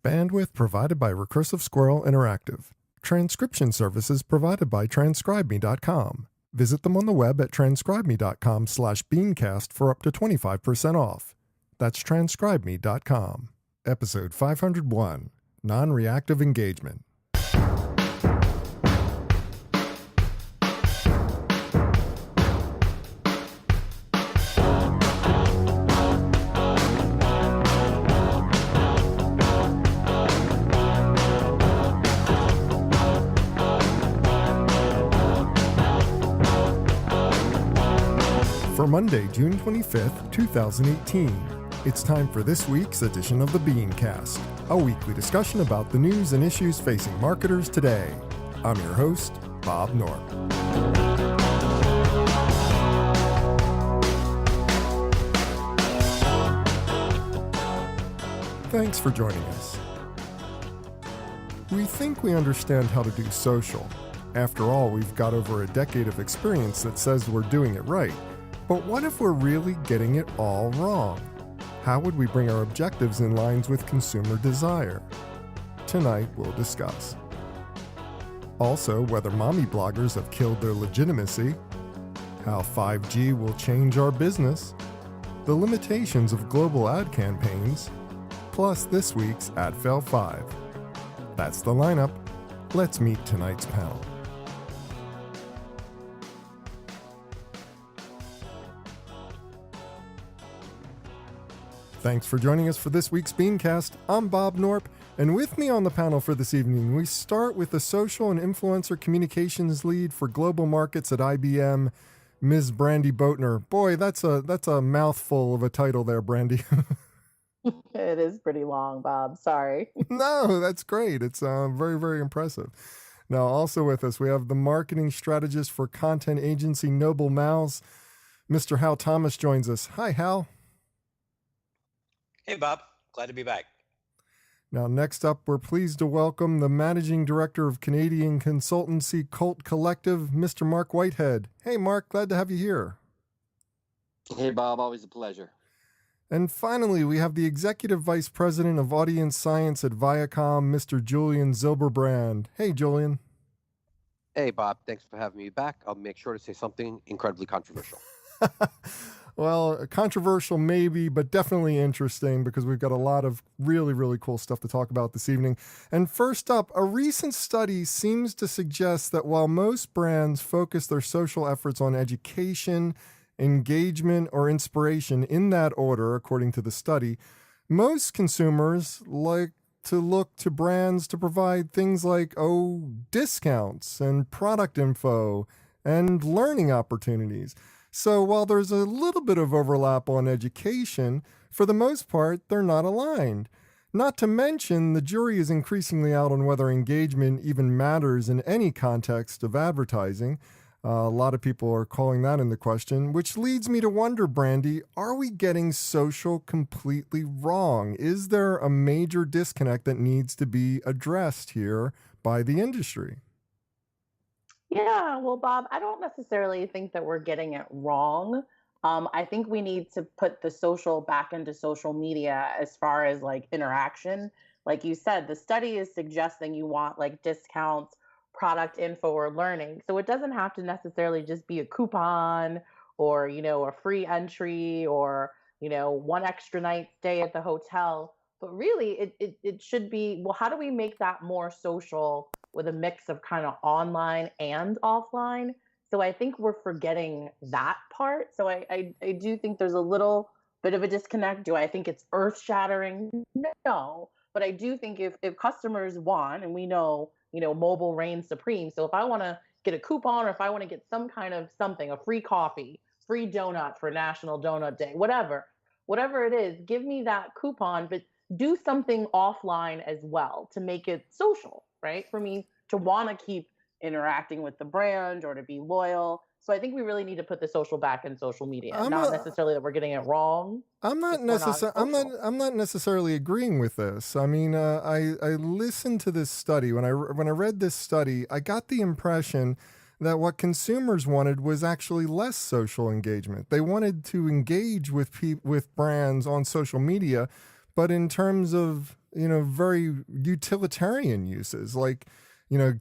Bandwidth provided by Recursive Squirrel Interactive. Transcription services provided by transcribeme.com. Visit them on the web at transcribeme.com/BeanCast for up to 25% off. That's transcribeme.com. Episode 501, Non-Reactive Engagement. For Monday, June 25th, 2018, it's time for this week's edition of the BeanCast, a weekly discussion about the news and issues facing marketers today. I'm your host, Bob Norp. Thanks for joining us. We think we understand how to do social. After all, we've got over a decade of experience that says we're doing it right. But what if we're really getting it all wrong? How would we bring our objectives in line with consumer desire? Tonight, we'll discuss. Also, whether mommy bloggers have killed their legitimacy, how 5G will change our business, the limitations of global ad campaigns, plus this week's Ad Fail 5. That's the lineup. Let's meet tonight's panel. Thanks for joining us for this week's BeanCast. I'm Bob Norp, and with me on the panel for this evening, we start with the social and influencer communications lead for global markets at IBM, Ms. Brandi Boatner. Boy, that's a mouthful of a title there, Brandi. It is pretty long, Bob. Sorry. No, that's great. It's very, very impressive. Now, also with us, we have the marketing strategist for content agency Noble Mouths. Mr. Hal Thomas joins us. Hi, Hal. Hey, Bob. Glad to be back. Now, next up, we're pleased to welcome the Managing Director of Canadian consultancy Cult Collective, Mr. Marc Whitehead. Hey, Marc, glad to have you here. Hey, Bob. Always a pleasure. And finally, we have the Executive Vice President of Audience Science at Viacom, Mr. Julian Zilberbrand. Hey, Julian. Hey, Bob. Thanks for having me back. I'll make sure to say something incredibly controversial. Well, controversial maybe, but definitely interesting because we've got a lot of really, really cool stuff to talk about this evening. And first up, a recent study seems to suggest that while most brands focus their social efforts on education, engagement, or inspiration in that order, according to the study, most consumers like to look to brands to provide things like, discounts and product info and learning opportunities. So while there's a little bit of overlap on education, for the most part, they're not aligned. Not to mention, the jury is increasingly out on whether engagement even matters in any context of advertising. A lot of people are calling that into question, which leads me to wonder, Brandi, are we getting social completely wrong? Is there a major disconnect that needs to be addressed here by the industry? Yeah, well, Bob, I don't necessarily think that we're getting it wrong. I think we need to put the social back into social media as far as like interaction. Like you said, the study is suggesting you want like discounts, product info, or learning. So it doesn't have to necessarily just be a coupon or, a free entry or, one extra night stay at the hotel. But really, it should be, well, how do we make that more social with a mix of kind of online and offline? So I think we're forgetting that part. So I do think there's a little bit of a disconnect. Do I think it's earth-shattering? No. But I do think if customers want, and we know, mobile reigns supreme. So if I want to get a coupon or if I want to get some kind of something, a free coffee, free donut for National Donut Day, whatever it is, give me that coupon, but do something offline as well to make it social, right? For me to want to keep interacting with the brand or to be loyal. So I think we really need to put the social back in social media. Not necessarily that we're getting it wrong. I'm not necessarily agreeing with this. I mean, I listened to this study. When I read this study, I got the impression that what consumers wanted was actually less social engagement. They wanted to engage with brands on social media, but in terms of, very utilitarian uses, like,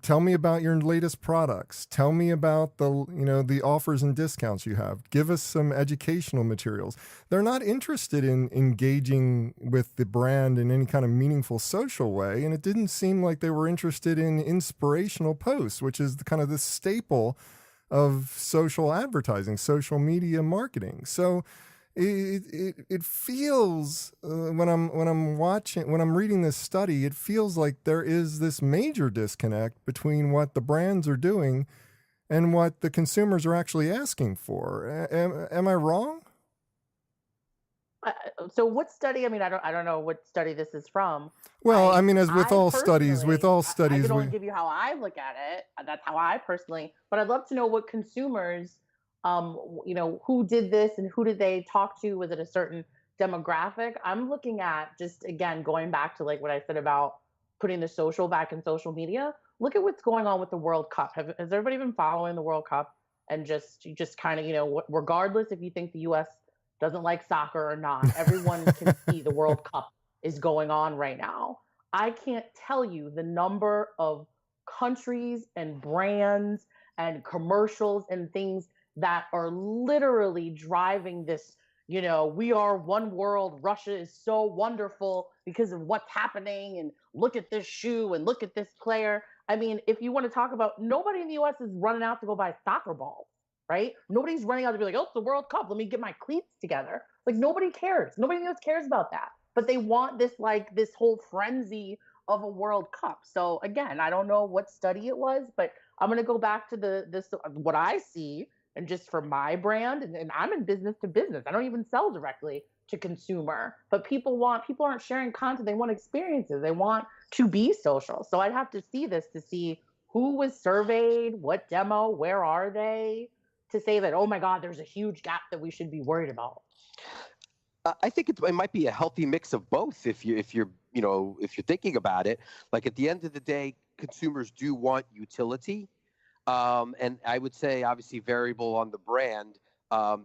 tell me about your latest products. Tell me about the offers and discounts you have. Give us some educational materials. They're not interested in engaging with the brand in any kind of meaningful social way. And it didn't seem like they were interested in inspirational posts, which is kind of the staple of social advertising, social media marketing. So it feels when I'm reading this study, it feels like there is this major disconnect between what the brands are doing and what the consumers are actually asking for. Am I wrong? So what study? I mean, I don't know what study this is from. Well, I mean, as with I all studies, personally, I can only give you how I look at it. That's how I personally. But I'd love to know what consumers, who did this and who did they talk to? Was it a certain demographic? I'm looking at, just again going back to like what I said about putting the social back in social media. Look at what's going on with the World Cup. Has everybody been following the World Cup? And just kind of, regardless if you think the U.S. doesn't like soccer or not, everyone can see the World Cup is going on right now. I can't tell you the number of countries and brands and commercials and things that are literally driving this, we are one world. Russia is so wonderful because of what's happening. And look at this shoe and look at this player. I mean, if you want to talk about, nobody in the US is running out to go buy soccer balls. Right? Nobody's running out to be like, oh, it's the World Cup. Let me get my cleats together. Like, nobody cares. Nobody else cares about that. But they want this whole frenzy of a World Cup. So again, I don't know what study it was, but I'm going to go back to what I see, and just for my brand, and I'm in business to business. I don't even sell directly to consumer, but people aren't sharing content. They want experiences. They want to be social. So I'd have to see this to see who was surveyed, what demo, where are they, to say that, oh my God, there's a huge gap that we should be worried about. I think it might be a healthy mix of both. If you're thinking about it, like at the end of the day, consumers do want utility, and I would say obviously variable on the brand.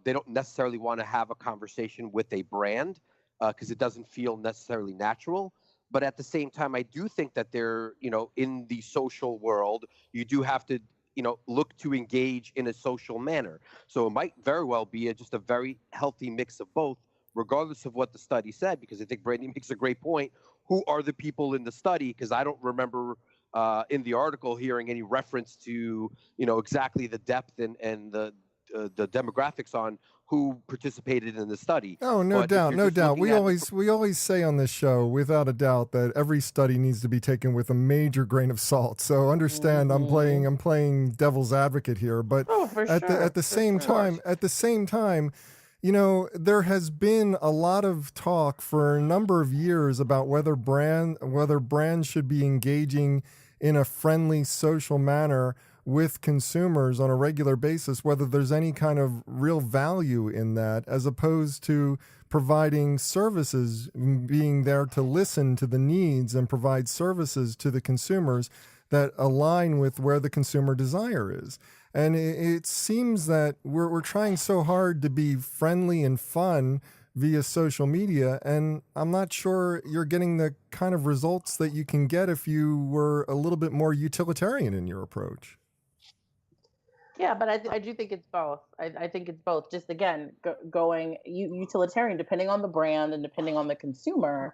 They don't necessarily want to have a conversation with a brand because it doesn't feel necessarily natural. But at the same time, I do think that they're, in the social world, you do have to look to engage in a social manner. So it might very well be just a very healthy mix of both, regardless of what the study said, because I think Brandi makes a great point. Who are the people in the study? Because I don't remember in the article hearing any reference to, exactly the depth and the demographics on who participated in the study. Oh, no doubt. We always say on this show, without a doubt, that every study needs to be taken with a major grain of salt. So understand, I'm playing devil's advocate here, but at the same time, there has been a lot of talk for a number of years about whether brands should be engaging in a friendly social manner with consumers on a regular basis, whether there's any kind of real value in that, as opposed to providing services, being there to listen to the needs and provide services to the consumers that align with where the consumer desire is. And it seems that we're trying so hard to be friendly and fun via social media, and I'm not sure you're getting the kind of results that you can get if you were a little bit more utilitarian in your approach. Yeah, but I do think it's both. I think it's both. Just again, going utilitarian, depending on the brand and depending on the consumer.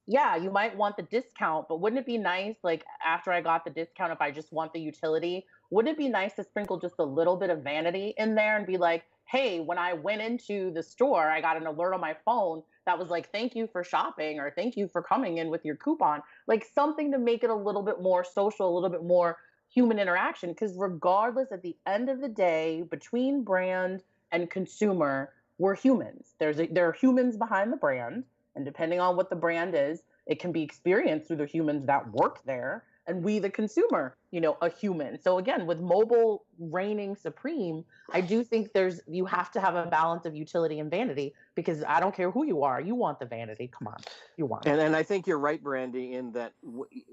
Yeah, you might want the discount, but wouldn't it be nice, like after I got the discount, if I just want the utility, wouldn't it be nice to sprinkle just a little bit of vanity in there and be like, hey, when I went into the store, I got an alert on my phone that was like, thank you for shopping, or thank you for coming in with your coupon. Like something to make it a little bit more social, a little bit more human interaction, because regardless, at the end of the day, between brand and consumer, we're humans. There are humans behind the brand, and depending on what the brand is, it can be experienced through the humans that work there, and we, the consumer, a human. So again, with mobile reigning supreme, I do think you have to have a balance of utility and vanity, because I don't care who you are, you want the vanity. Come on, you want it. And I think you're right, Brandi, in that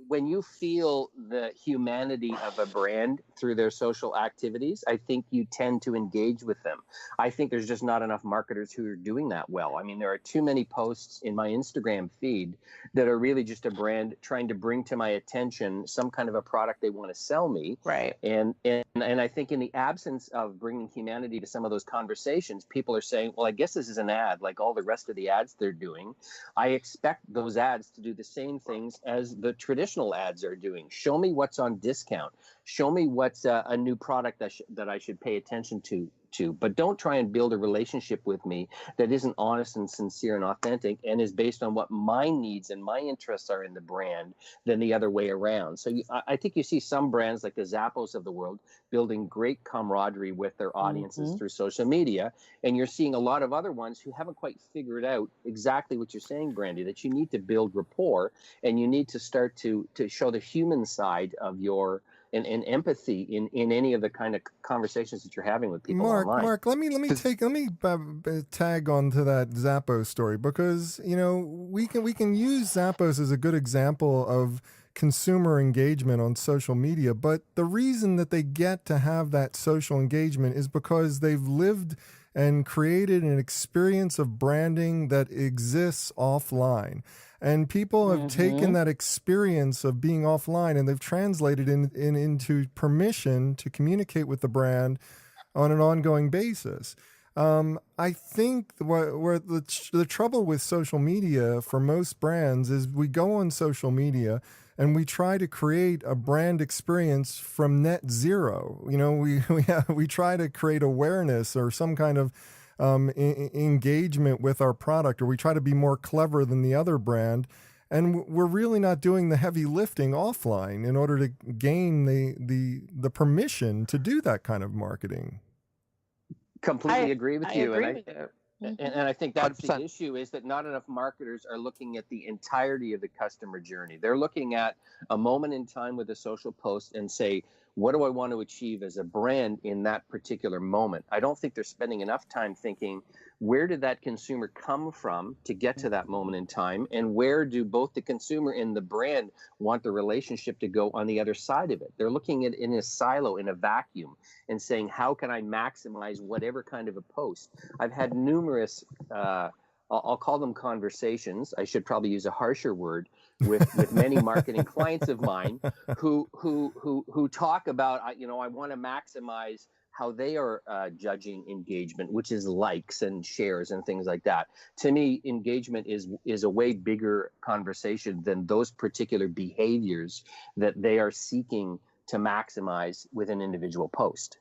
when you feel the humanity of a brand through their social activities, I think you tend to engage with them. I think there's just not enough marketers who are doing that well. I mean, there are too many posts in my Instagram feed that are really just a brand trying to bring to my attention some kind of a product they want to sell me. Right. And I think in the absence of bringing humanity to some of those conversations, people are saying, well, I guess this is an ad like all the rest of the ads they're doing. I expect those ads to do the same things as the traditional ads are doing. Show me what's on discount. Show me what's a new product that I should pay attention to. But don't try and build a relationship with me that isn't honest and sincere and authentic and is based on what my needs and my interests are in the brand than the other way around. So I think you see some brands like the Zappos of the world building great camaraderie with their audiences through social media. And you're seeing a lot of other ones who haven't quite figured out exactly what you're saying, Brandi, that you need to build rapport and you need to start to show the human side of your and empathy in any of the kind of conversations that you're having with people online. Mark, let me tag on to that Zappos story, because we can use Zappos as a good example of consumer engagement on social media, but the reason that they get to have that social engagement is because they've lived and created an experience of branding that exists offline. And people have taken that experience of being offline and they've translated into permission to communicate with the brand on an ongoing basis. I think where the trouble with social media for most brands is we go on social media and we try to create a brand experience from net zero. We try to create awareness or some kind of engagement with our product, or we try to be more clever than the other brand, and we're really not doing the heavy lifting offline in order to gain the permission to do that kind of marketing. Completely agree with you. Agree with you. And I think that's 100%. the issue, is that not enough marketers are looking at the entirety of the customer journey. They're looking at a moment in time with a social post and say, what do I want to achieve as a brand in that particular moment? I don't think they're spending enough time thinking, where did that consumer come from to get to that moment in time? And where do both the consumer and the brand want the relationship to go on the other side of it? They're looking at it in a silo, in a vacuum, and saying, how can I maximize whatever kind of a post? I've had numerous, I'll call them conversations. I should probably use a harsher word, with many marketing clients of mine who talk about, I want to maximize how they are judging engagement, which is likes and shares and things like that. To me, engagement is a way bigger conversation than those particular behaviors that they are seeking to maximize with an individual post.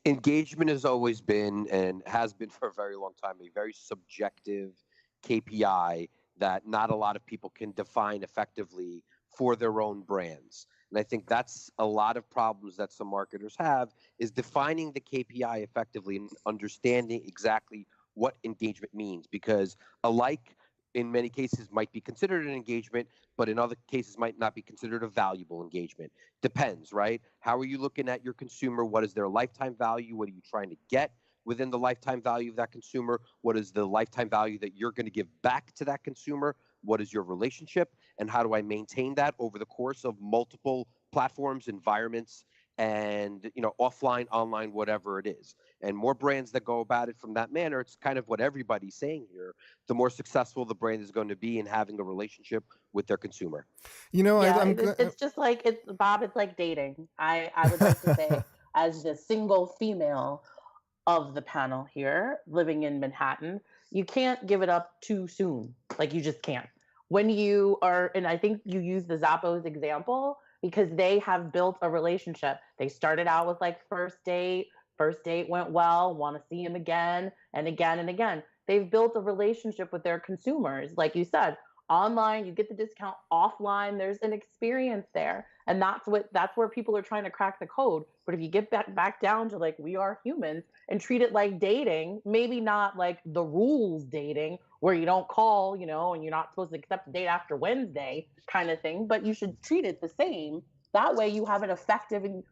Engagement has always been, and has been for a very long time, a very subjective KPI that not a lot of people can define effectively for their own brands. And I think that's a lot of problems that some marketers have, is defining the KPI effectively and understanding exactly what engagement means, because a like in many cases might be considered an engagement, but in other cases might not be considered a valuable engagement. Depends, right? How are you looking at your consumer? What is their lifetime value? What are you trying to get within the lifetime value of that consumer? What is the lifetime value that you're going to give back to that consumer? What is your relationship? And how do I maintain that over the course of multiple platforms, environments, and offline, online, whatever it is? And more brands that go about it from that manner, it's kind of what everybody's saying here, the more successful the brand is going to be in having a relationship with their consumer. It's just like, Bob, it's like dating. I would like to say, as the single female of the panel here, living in Manhattan, you can't give it up too soon. Like, you just can't. When you are, and I think you use the Zappos example because they have built a relationship. They started out with like first date went well, want to see him again and again and again. They've built a relationship with their consumers. Like you said, online, you get the discount. Offline, there's an experience there. And that's where people are trying to crack the code. But if you get back down to like, we are humans, and treat it like dating, maybe not like the rules dating where you don't call, and you're not supposed to accept a date after Wednesday kind of thing, but you should treat it the same. That way you have an effective, and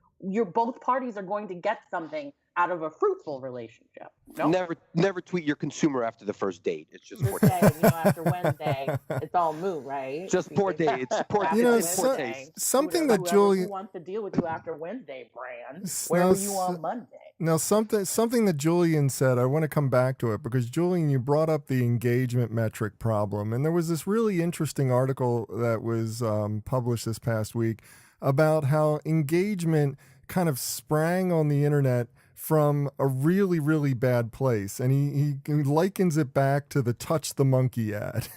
both parties are going to get something out of a fruitful relationship. No? Never tweet your consumer after the first date. It's just poor Saying, after Wednesday, it's all moot, right? just poor day. It's poor. Poor taste. Something that who Julian wants to deal with you after Wednesday, Brand. Where were you on Monday? Now, something that Julian said, I want to come back to it because, Julian, you brought up the engagement metric problem. And there was this really interesting article that was published this past week about how engagement kind of sprang on the internet from a really, really bad place. And he likens it back to the Touch the Monkey ad.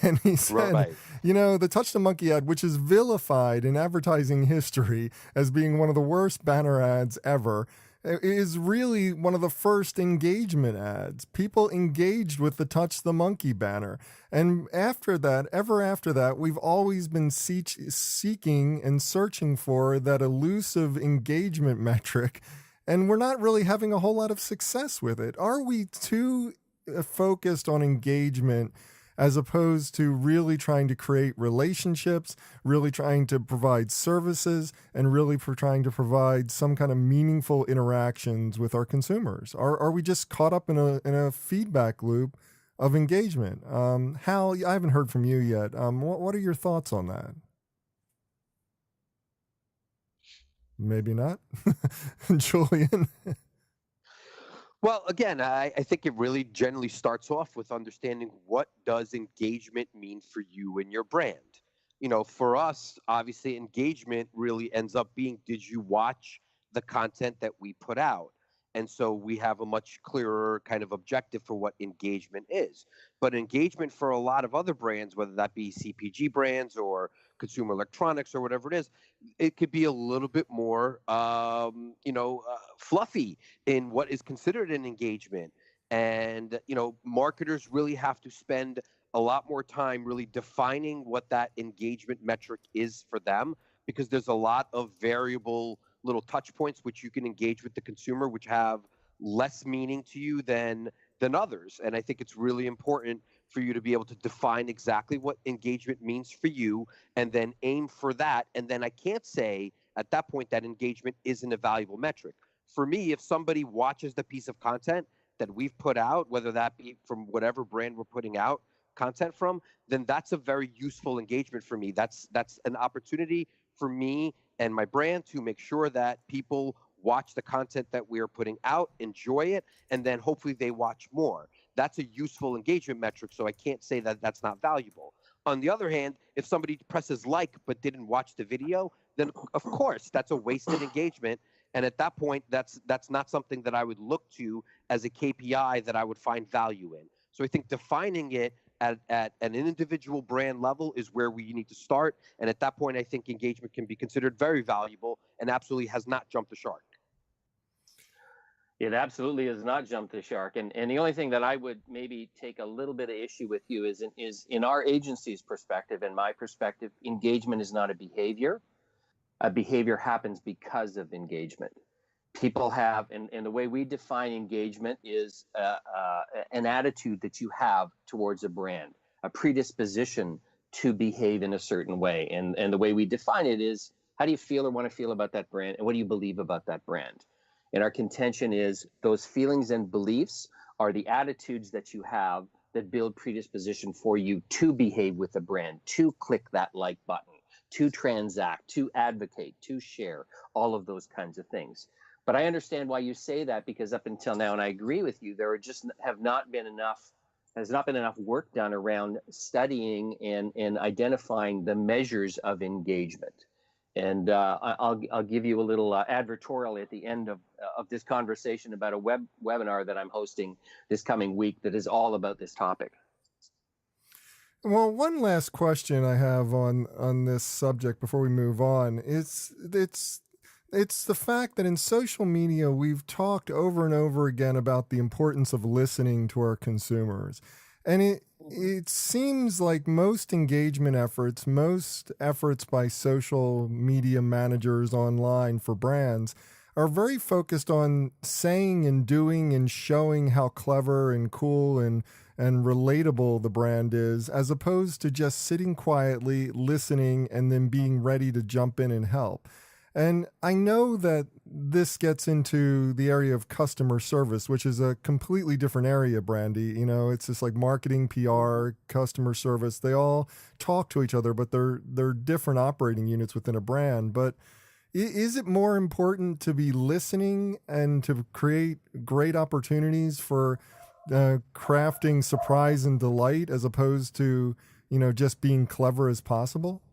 And he said, the Touch the Monkey ad, which is vilified in advertising history as being one of the worst banner ads ever, is really one of the first engagement ads. People engaged with the Touch the Monkey banner. And after that, we've always been seeking and searching for that elusive engagement metric. And we're not really having a whole lot of success with it. Are we too focused on engagement as opposed to really trying to create relationships, really trying to provide services, and really trying to provide some kind of meaningful interactions with our consumers? Are we just caught up in a feedback loop of engagement? Hal, I haven't heard from you yet. What are your thoughts on that? Maybe not. Julian? Well, again, I think it really generally starts off with understanding what does engagement mean for you and your brand. For us, obviously, engagement really ends up being, did you watch the content that we put out? And so we have a much clearer kind of objective for what engagement is. But engagement for a lot of other brands, whether that be CPG brands or consumer electronics or whatever it is, it could be a little bit more, fluffy in what is considered an engagement. And, marketers really have to spend a lot more time really defining what that engagement metric is for them, because there's a lot of variable little touch points which you can engage with the consumer, which have less meaning to you than others. And I think it's really important for you to be able to define exactly what engagement means for you and then aim for that. And then I can't say at that point that engagement isn't a valuable metric. For me, if somebody watches the piece of content that we've put out, whether that be from whatever brand we're putting out content from, then that's a very useful engagement for me. That's an opportunity for me and my brand to make sure that people watch the content that we are putting out, enjoy it, and then hopefully they watch more. That's a useful engagement metric, so I can't say that that's not valuable. On the other hand, if somebody presses like but didn't watch the video, then of course that's a wasted engagement. And at that point, that's not something that I would look to as a KPI that I would find value in. So I think defining it at an individual brand level is where we need to start. And at that point, I think engagement can be considered very valuable and absolutely has not jumped the shark. It absolutely has not jumped the shark. And the only thing that I would maybe take a little bit of issue with you is in our agency's perspective and my perspective, engagement is not a behavior. A behavior happens because of engagement. People have, and the way we define engagement is an attitude that you have towards a brand, a predisposition to behave in a certain way. And the way we define it is, how do you feel or want to feel about that brand? And what do you believe about that brand? And our contention is those feelings and beliefs are the attitudes that you have that build predisposition for you to behave with a brand, to click that like button, to transact, to advocate, to share, all of those kinds of things. But I understand why you say that, because up until now, and I agree with you, there has not been enough work done around studying and identifying the measures of engagement. And I'll give you a little advertorial at the end of this conversation about a webinar that I'm hosting this coming week that is all about this topic. Well, one last question I have on this subject before we move on. It's the fact that in social media, we've talked over and over again about the importance of listening to our consumers. And it seems like most engagement efforts, most efforts by social media managers online for brands are very focused on saying and doing and showing how clever and cool and relatable the brand is, as opposed to just sitting quietly, listening, and then being ready to jump in and help. And I know that this gets into the area of customer service, which is a completely different area, Brandi. You know, it's just like marketing, PR, customer service. They all talk to each other, but they're different operating units within a brand. But is it more important to be listening and to create great opportunities for crafting surprise and delight as opposed to, just being clever as possible?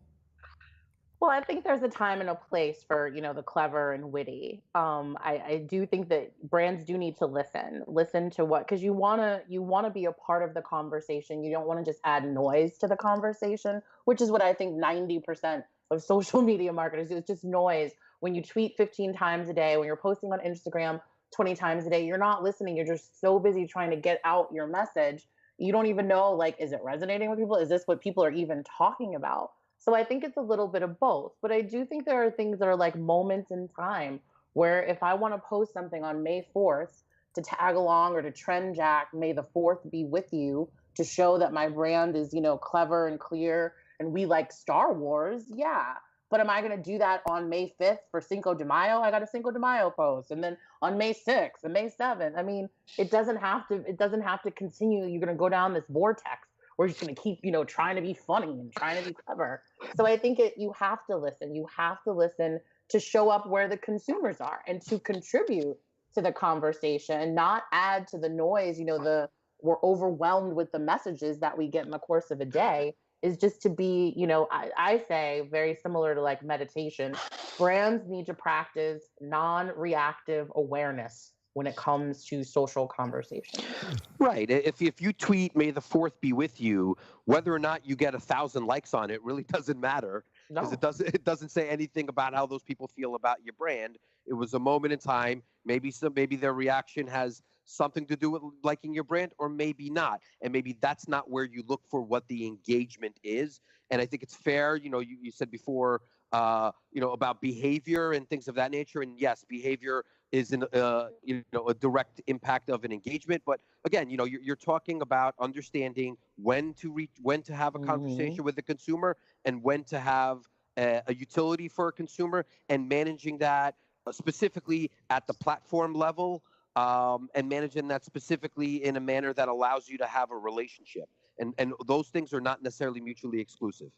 Well, I think there's a time and a place for, the clever and witty. I do think that brands do need to listen to what, because you wanna be a part of the conversation. You don't want to just add noise to the conversation, which is what I think 90% of social media marketers do. It's just noise. When you tweet 15 times a day, when you're posting on Instagram 20 times a day, you're not listening. You're just so busy trying to get out your message. You don't even know, like, is it resonating with people? Is this what people are even talking about? So I think it's a little bit of both. But I do think there are things that are like moments in time where if I want to post something on May 4th to tag along or to trend jack, May the 4th be with you, to show that my brand is, clever and clear and we like Star Wars, yeah. But am I going to do that on May 5th for Cinco de Mayo? I got a Cinco de Mayo post. And then on May 6th and May 7th. I mean, it doesn't have to continue. You're going to go down this vortex. We're just going to keep, trying to be funny and trying to be clever. So I think you have to listen. You have to listen to show up where the consumers are and to contribute to the conversation and not add to the noise. We're overwhelmed with the messages that we get in the course of a day. Is just to be, I say very similar to like meditation, brands need to practice non-reactive awareness when it comes to social conversation. Right. If you tweet "May the 4th be with you," whether or not you get 1,000 likes on it really doesn't matter, because No. it doesn't say anything about how those people feel about your brand. It was a moment in time. Maybe their reaction has something to do with liking your brand, or maybe not. And maybe that's not where you look for what the engagement is. And I think it's fair. You said before, about behavior and things of that nature. And yes, behavior is a direct impact of an engagement. But again, you're talking about understanding when to have a conversation with the consumer and when to have a utility for a consumer, and managing that specifically at the platform level, and managing that specifically in a manner that allows you to have a relationship. And those things are not necessarily mutually exclusive.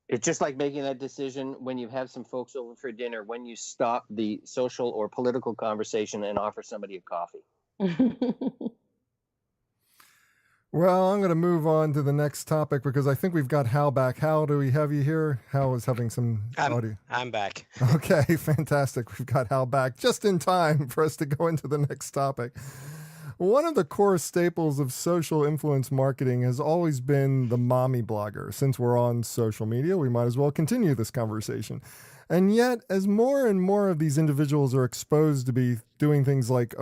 It's just like making that decision when you have some folks over for dinner, when you stop the social or political conversation and offer somebody a coffee. Well, I'm going to move on to the next topic because I think we've got Hal back. Hal, do we have you here? Hal is having some audio. I'm back. Okay, fantastic. We've got Hal back just in time for us to go into the next topic. One of the core staples of social influence marketing has always been the mommy blogger. Since we're on social media, we might as well continue this conversation. And yet, as more and more of these individuals are exposed to be doing things like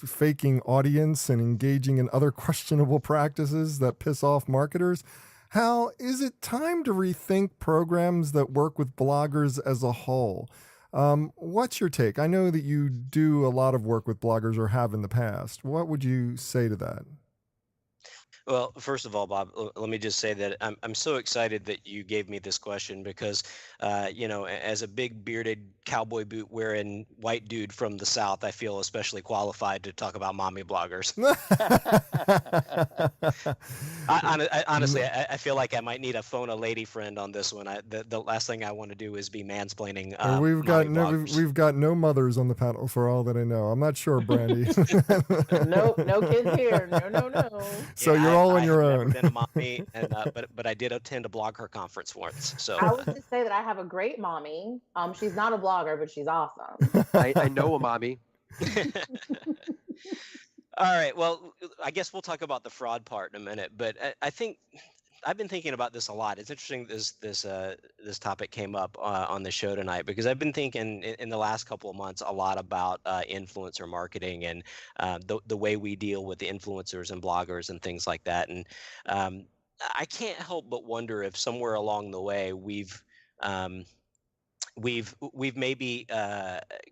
faking audience and engaging in other questionable practices that piss off marketers, Hal, is it time to rethink programs that work with bloggers as a whole? What's your take? I know that you do a lot of work with bloggers or have in the past. What would you say to that? Well, first of all, Bob, let me just say that I'm so excited that you gave me this question because, as a big bearded cowboy boot wearing white dude from the South, I feel especially qualified to talk about mommy bloggers. Honestly, I feel like I might need a phone a lady friend on this one. The last thing I want to do is be mansplaining. We've got no mothers on the panel for all that I know. I'm not sure, Brandi. Nope, no kids here. No. So you're all on your own. I've never been a mommy, but I did attend a blogger conference once. So I would just say that I have a great mommy. She's not a blogger, but she's awesome. I know a mommy. All right. Well, I guess we'll talk about the fraud part in a minute, but I think I've been thinking about this a lot. It's interesting this topic came up on the show tonight because I've been thinking in the last couple of months a lot about influencer marketing and the way we deal with the influencers and bloggers and things like that. And I can't help but wonder if somewhere along the way we've we've maybe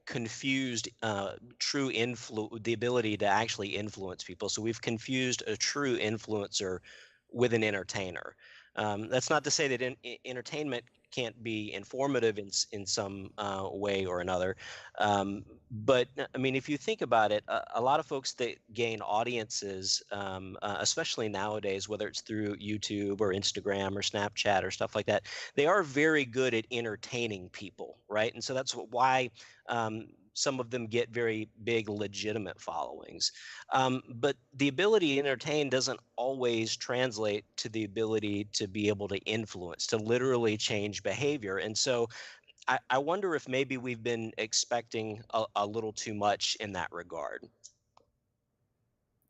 confused the ability to actually influence people. So we've confused a true influencer with an entertainer. That's not to say that entertainment can't be informative in some way or another. But I mean, if you think about it, a lot of folks that gain audiences, especially nowadays, whether it's through YouTube or Instagram or Snapchat or stuff like that, they are very good at entertaining people, right? And so that's why some of them get very big legitimate followings. But the ability to entertain doesn't always translate to the ability to be able to influence, to literally change behavior. And so I wonder if maybe we've been expecting a little too much in that regard.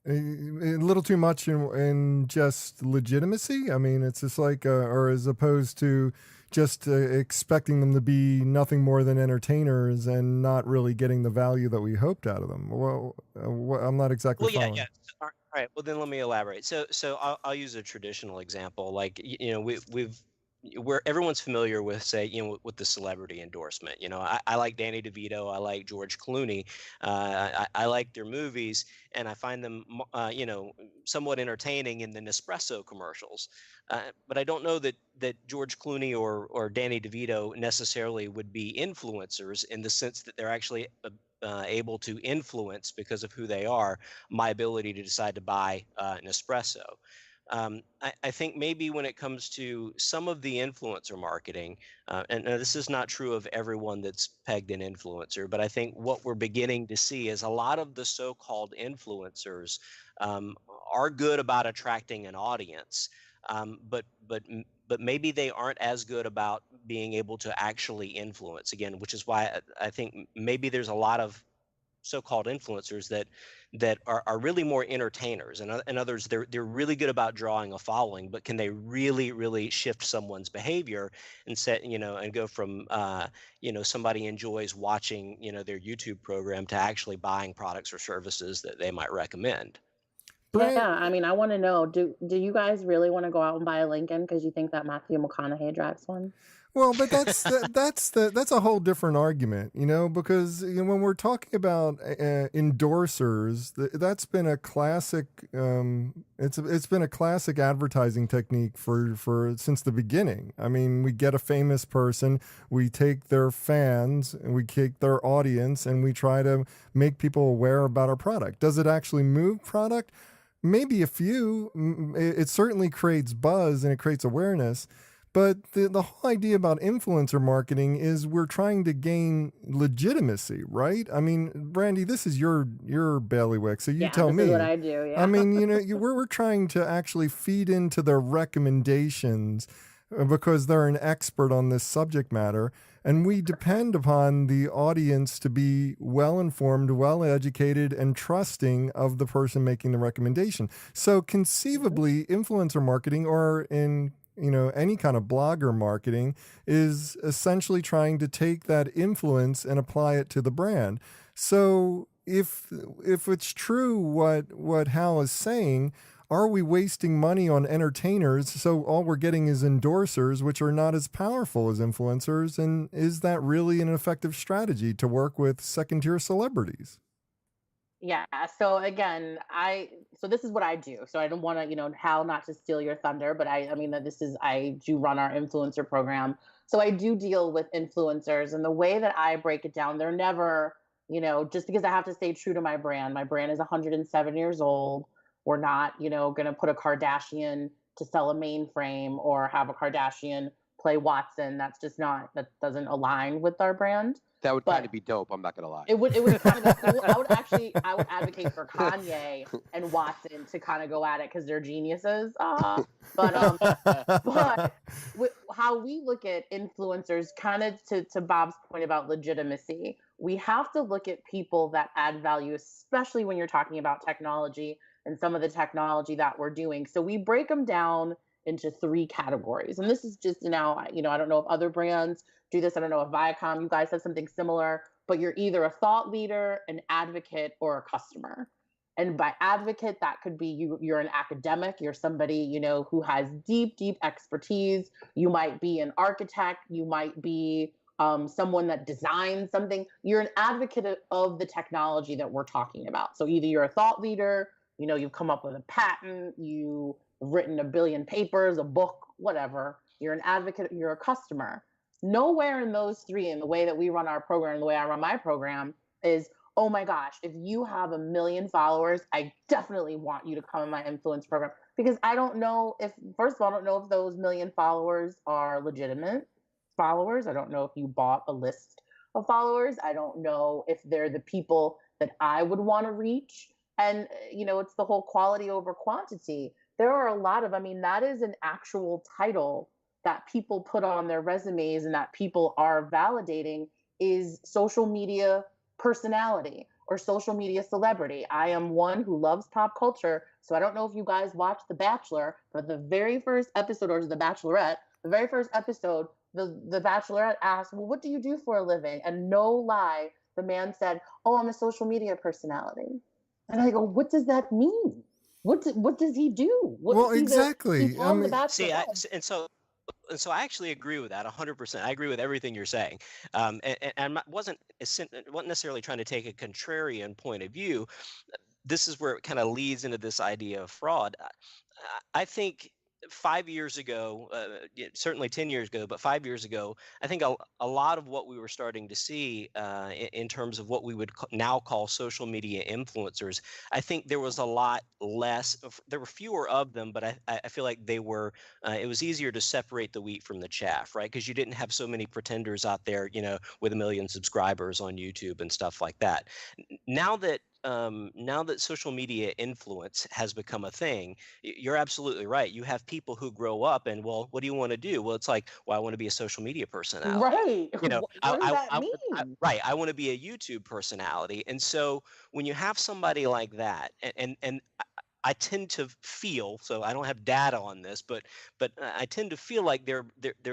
A little too much in just legitimacy. I mean, it's just like, or as opposed to just expecting them to be nothing more than entertainers and not really getting the value that we hoped out of them. Well, I'm not exactly Well, following. yeah. All right. Well, then let me elaborate. So I'll use a traditional example. Like, you know, where everyone's familiar with, say, you know, with the celebrity endorsement. You know, I like Danny DeVito, I like George Clooney, I like their movies, and I find them, you know, somewhat entertaining in the Nespresso commercials. But I don't know that George Clooney or Danny DeVito necessarily would be influencers in the sense that they're actually able to influence, because of who they are, my ability to decide to buy an espresso. I think maybe when it comes to some of the influencer marketing, and this is not true of everyone that's pegged an influencer, but I think what we're beginning to see is a lot of the so-called influencers are good about attracting an audience, but maybe they aren't as good about being able to actually influence, again, which is why I think maybe there's a lot of so-called influencers that are really more entertainers, and others they're really good about drawing a following, but can they really shift someone's behavior and set, you know, and go from you know, somebody enjoys watching, you know, their YouTube program to actually buying products or services that they might recommend. Yeah, I mean, I want to know, do you guys really want to go out and buy a Lincoln because you think that Matthew McConaughey drives one? Well, but that's a whole different argument, you know, because you know, when we're talking about endorsers, that's been a classic. It's been a classic advertising technique for since the beginning. I mean, we get a famous person, we take their fans, and we take their audience, and we try to make people aware about our product. Does it actually move product? Maybe a few. It certainly creates buzz and it creates awareness. But the whole idea about influencer marketing is we're trying to gain legitimacy, right? I mean, Brandi, this is your bailiwick, so you tell me. This is what I do, yeah. I mean, you know, we're trying to actually feed into their recommendations because they're an expert on this subject matter, and we depend upon the audience to be well-informed, well-educated, and trusting of the person making the recommendation. So conceivably, influencer marketing, or in you know, any kind of blogger marketing, is essentially trying to take that influence and apply it to the brand. So if it's true what Hal is saying, are we wasting money on entertainers so all we're getting is endorsers, which are not as powerful as influencers? And is that really an effective strategy to work with second-tier celebrities? Yeah. So again, so this is what I do. So I don't want to, you know, Hal, not to steal your thunder, but I mean, I do run our influencer program. So I do deal with influencers, and the way that I break it down, they're never, you know, just because I have to stay true to my brand. My brand is 107 years old. We're not, you know, going to put a Kardashian to sell a mainframe or have a Kardashian play Watson. That doesn't align with our brand. That would kind of be dope. I'm not gonna lie. It would kind of be cool. I would advocate for Kanye and Watson to kind of go at it because they're geniuses. But how we look at influencers, kind of to Bob's point about legitimacy, we have to look at people that add value, especially when you're talking about technology and some of the technology that we're doing. So we break them down into 3 categories. And this is just now, I don't know if other brands do this. I don't know if Viacom, you guys have something similar, but you're either a thought leader, an advocate, or a customer. And by advocate, that could be you're an academic, you're somebody, you know, who has deep expertise. You might be an architect, you might be someone that designs something. You're an advocate of the technology that we're talking about. So either you're a thought leader, you've come up with a patent, you've written a billion papers, a book, whatever. You're an advocate, you're a customer. Nowhere in those three, in the way that we run our program, the way I run my program, is, oh my gosh, if you have 1 million followers, I definitely want you to come in my influence program. Because I don't know if, first of all, I don't know if those 1 million followers are legitimate followers. I don't know if you bought a list of followers. I don't know if they're the people that I would want to reach. And, it's the whole quality over quantity. There are a lot of, that is an actual title that people put on their resumes and that people are validating, is social media personality or social media celebrity. I am one who loves pop culture. So I don't know if you guys watched The Bachelor, but the very first episode, or The Bachelorette, the very first episode, the Bachelorette asked, well, what do you do for a living? And no lie, the man said, oh, I'm a social media personality. And I go, what does that mean? What does he do? Exactly. See, so I actually agree with that 100%. I agree with everything you're saying, and wasn't necessarily trying to take a contrarian point of view. This is where it kind of leads into this idea of fraud. I think 5 years ago, certainly 10 years ago, but 5 years ago, I think a lot of what we were starting to see in terms of what we would now call social media influencers, I think there was a lot less, there were fewer of them, but I feel like they were, it was easier to separate the wheat from the chaff, right? Because you didn't have so many pretenders out there, with 1 million subscribers on YouTube and stuff like that. Now that social media influence has become a thing, you're absolutely right. You have people who grow up and, well, what do you want to do? Well, it's like, well, I want to be a social media personality. Right. What does that mean? Right. I want to be a YouTube personality. And so when you have somebody like that, and I tend to feel, so I don't have data on this, but I tend to feel like there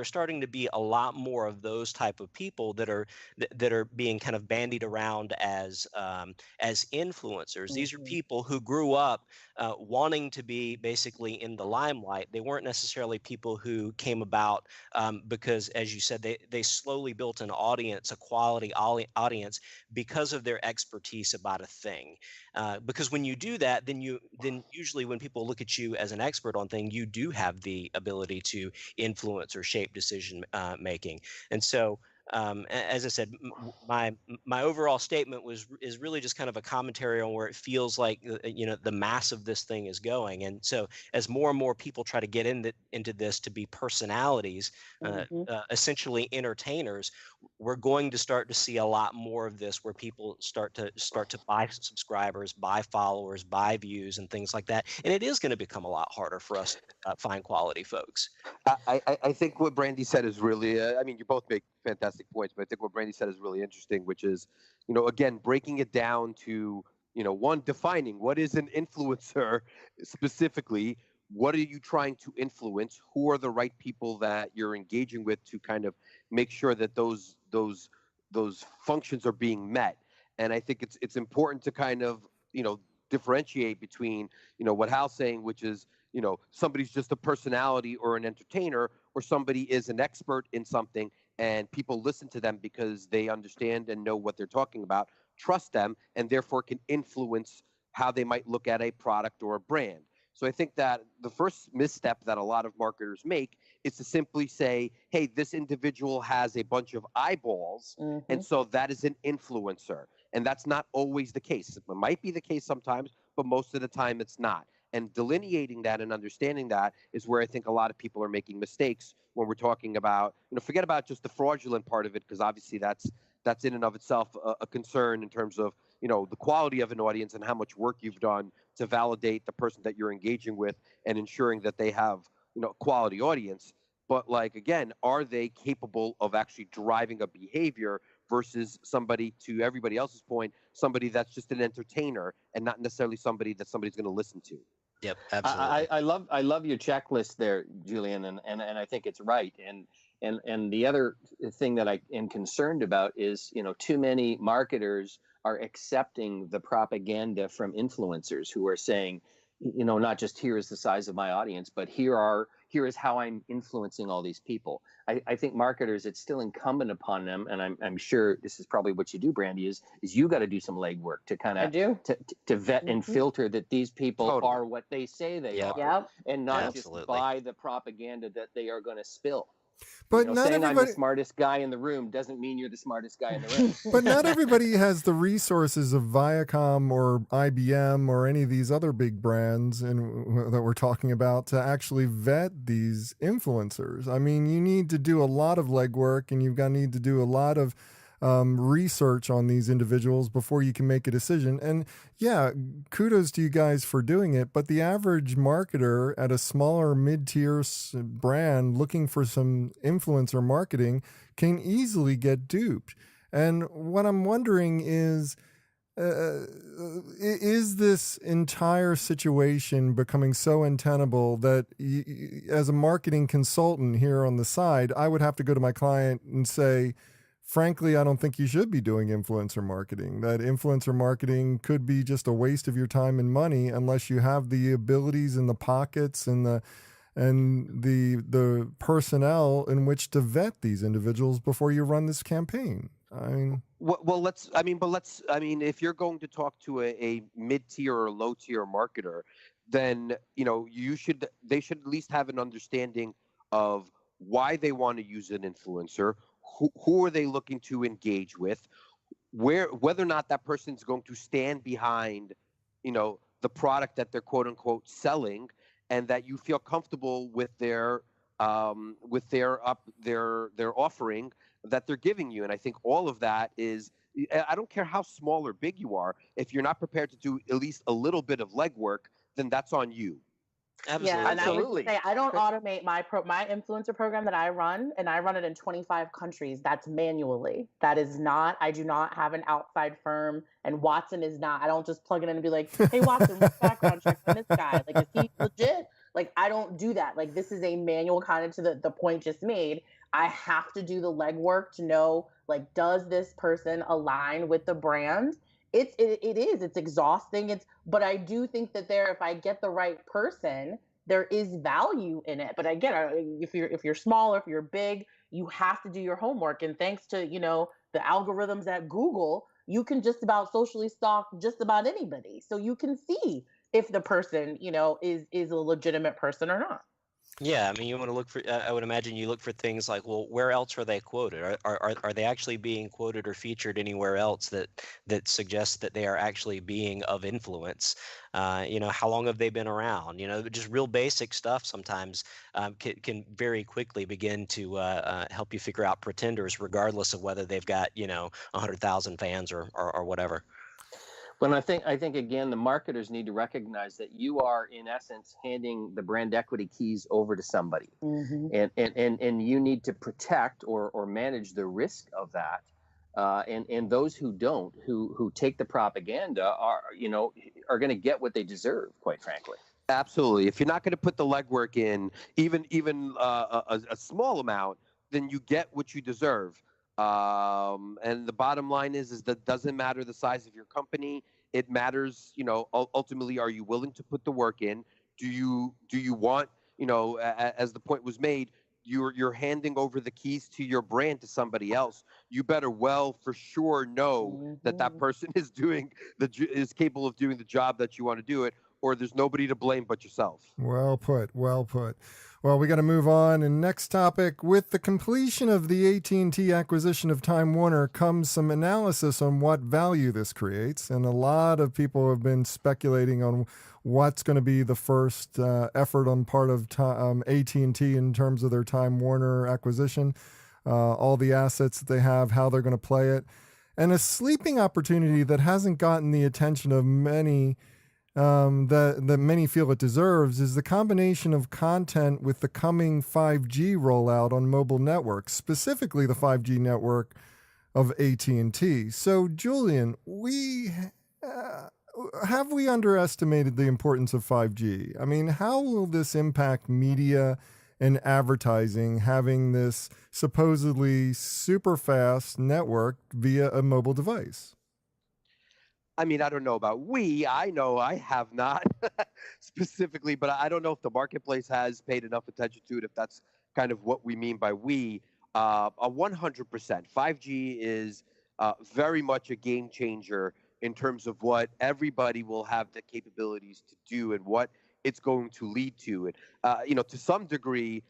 starting to be a lot more of those type of people that are being kind of bandied around as influencers. These are people who grew up wanting to be basically in the limelight. They weren't necessarily people who came about because, as you said, they slowly built an audience, a quality audience, because of their expertise about a thing. Because when you do that, then usually when people look at you as an expert on thing, you do have the ability to influence or shape decision making. And so, as I said, my overall statement is really just kind of a commentary on where it feels like the mass of this thing is going. And so, as more and more people try to get into this to be personalities, essentially entertainers, we're going to start to see a lot more of this, where people start to buy subscribers, buy followers, buy views, and things like that. And it is going to become a lot harder for us to find quality folks. I think what Brandi said is really, you both make fantastic points, but I think what Brandi said is really interesting, which is, again, breaking it down to, one, defining what is an influencer specifically. What are you trying to influence? Who are the right people that you're engaging with to kind of make sure that those functions are being met? And I think it's important to kind of, differentiate between, what Hal's saying, which is, somebody's just a personality or an entertainer, or somebody is an expert in something and people listen to them because they understand and know what they're talking about, trust them, and therefore can influence how they might look at a product or a brand. So I think that the first misstep that a lot of marketers make is to simply say, hey, this individual has a bunch of eyeballs, and so that is an influencer. And that's not always the case. It might be the case sometimes, but most of the time it's not. And delineating that and understanding that is where I think a lot of people are making mistakes when we're talking about, forget about just the fraudulent part of it, because obviously that's in and of itself a concern in terms of, the quality of an audience and how much work you've done to validate the person that you're engaging with and ensuring that they have, a quality audience. But again, are they capable of actually driving a behavior versus somebody, to everybody else's point, somebody that's just an entertainer and not necessarily somebody that somebody's going to listen to? Yep, absolutely. I love your checklist there, Julian, and I think it's right. And the other thing that I am concerned about is, too many marketers are accepting the propaganda from influencers who are saying, not just here is the size of my audience, but here is how I'm influencing all these people. I think marketers, it's still incumbent upon them, and I'm sure this is probably what you do, Brandi, is you got to do some legwork to kind I of do. to vet and filter that these people Totally. are what they say they Yep. are, Yep. and not Absolutely. just buy the propaganda that they are going to spill. But not saying I'm everybody. the smartest guy in the room doesn't mean you're the smartest guy in the room. But not everybody has the resources of Viacom or IBM or any of these other big brands that we're talking about to actually vet these influencers. I mean, you need to do a lot of legwork, and you've got to need to do a lot of research on these individuals before you can make a decision. And yeah, kudos to you guys for doing it. But the average marketer at a smaller mid-tier brand looking for some influencer marketing can easily get duped. And what I'm wondering is this entire situation becoming so untenable that as a marketing consultant here on the side, I would have to go to my client and say, frankly, I don't think you should be doing influencer marketing. That influencer marketing could be just a waste of your time and money unless you have the abilities and the pockets and the personnel in which to vet these individuals before you run this campaign. I mean, if you're going to talk to a mid-tier or low-tier marketer, then they should at least have an understanding of why they want to use an influencer. Who are they looking to engage with? Whether or not that person's going to stand behind, the product that they're quote unquote selling, and that you feel comfortable with their offering that they're giving you. And I think all of that is, I don't care how small or big you are, if you're not prepared to do at least a little bit of legwork, then that's on you. Absolutely. Yeah, and I would say I don't automate my influencer program that I run, and I run it in 25 countries. That's manually. That is not. I do not have an outside firm, and Watson is not. I don't just plug it in and be like, "Hey, Watson, what's background check on this guy? Like, is he legit?" Like, I don't do that. Like, this is a manual, kind of to the point just made. I have to do the legwork to know, like, does this person align with the brand? It is. It's exhausting. But I do think that if I get the right person, there is value in it. But again, if you're small or if you're big, you have to do your homework. And thanks to the algorithms at Google, you can just about socially stalk just about anybody, so you can see if the person is a legitimate person or not. Yeah, I mean, you want to look for. I would imagine you look for things like, well, where else are they quoted? Are they actually being quoted or featured anywhere else that suggests that they are actually being of influence? How long have they been around? Just real basic stuff sometimes can very quickly begin to help you figure out pretenders, regardless of whether they've got 100,000 fans or whatever. Well, I think again, the marketers need to recognize that you are in essence handing the brand equity keys over to somebody, and you need to protect or manage the risk of that. And those who don't, who take the propaganda, are going to get what they deserve, quite frankly. Absolutely. If you're not going to put the legwork in, even a small amount, then you get what you deserve. And the bottom line is that doesn't matter the size of your company. It matters, ultimately, are you willing to put the work in? Do you want, as the point was made, you're handing over the keys to your brand to somebody else. You better for sure know that person is capable of doing the job that you want to do it, or there's nobody to blame but yourself. Well put. Well, we got to move on. And next topic, with the completion of the AT&T acquisition of Time Warner comes some analysis on what value this creates. And a lot of people have been speculating on what's going to be the first effort on part of AT&T in terms of their Time Warner acquisition, all the assets that they have, how they're going to play it. And a sleeping opportunity that hasn't gotten the attention of many that many feel it deserves is the combination of content with the coming 5G rollout on mobile networks, specifically the 5G network of AT&T. So, Julian, have we underestimated the importance of 5G? I mean, how will this impact media and advertising, having this supposedly super fast network via a mobile device? I mean, I don't know about we. I know I have not specifically, but I don't know if the marketplace has paid enough attention to it, if that's kind of what we mean by we. 100%. 5G is very much a game changer in terms of what everybody will have the capabilities to do and what it's going to lead to. And, to some degree,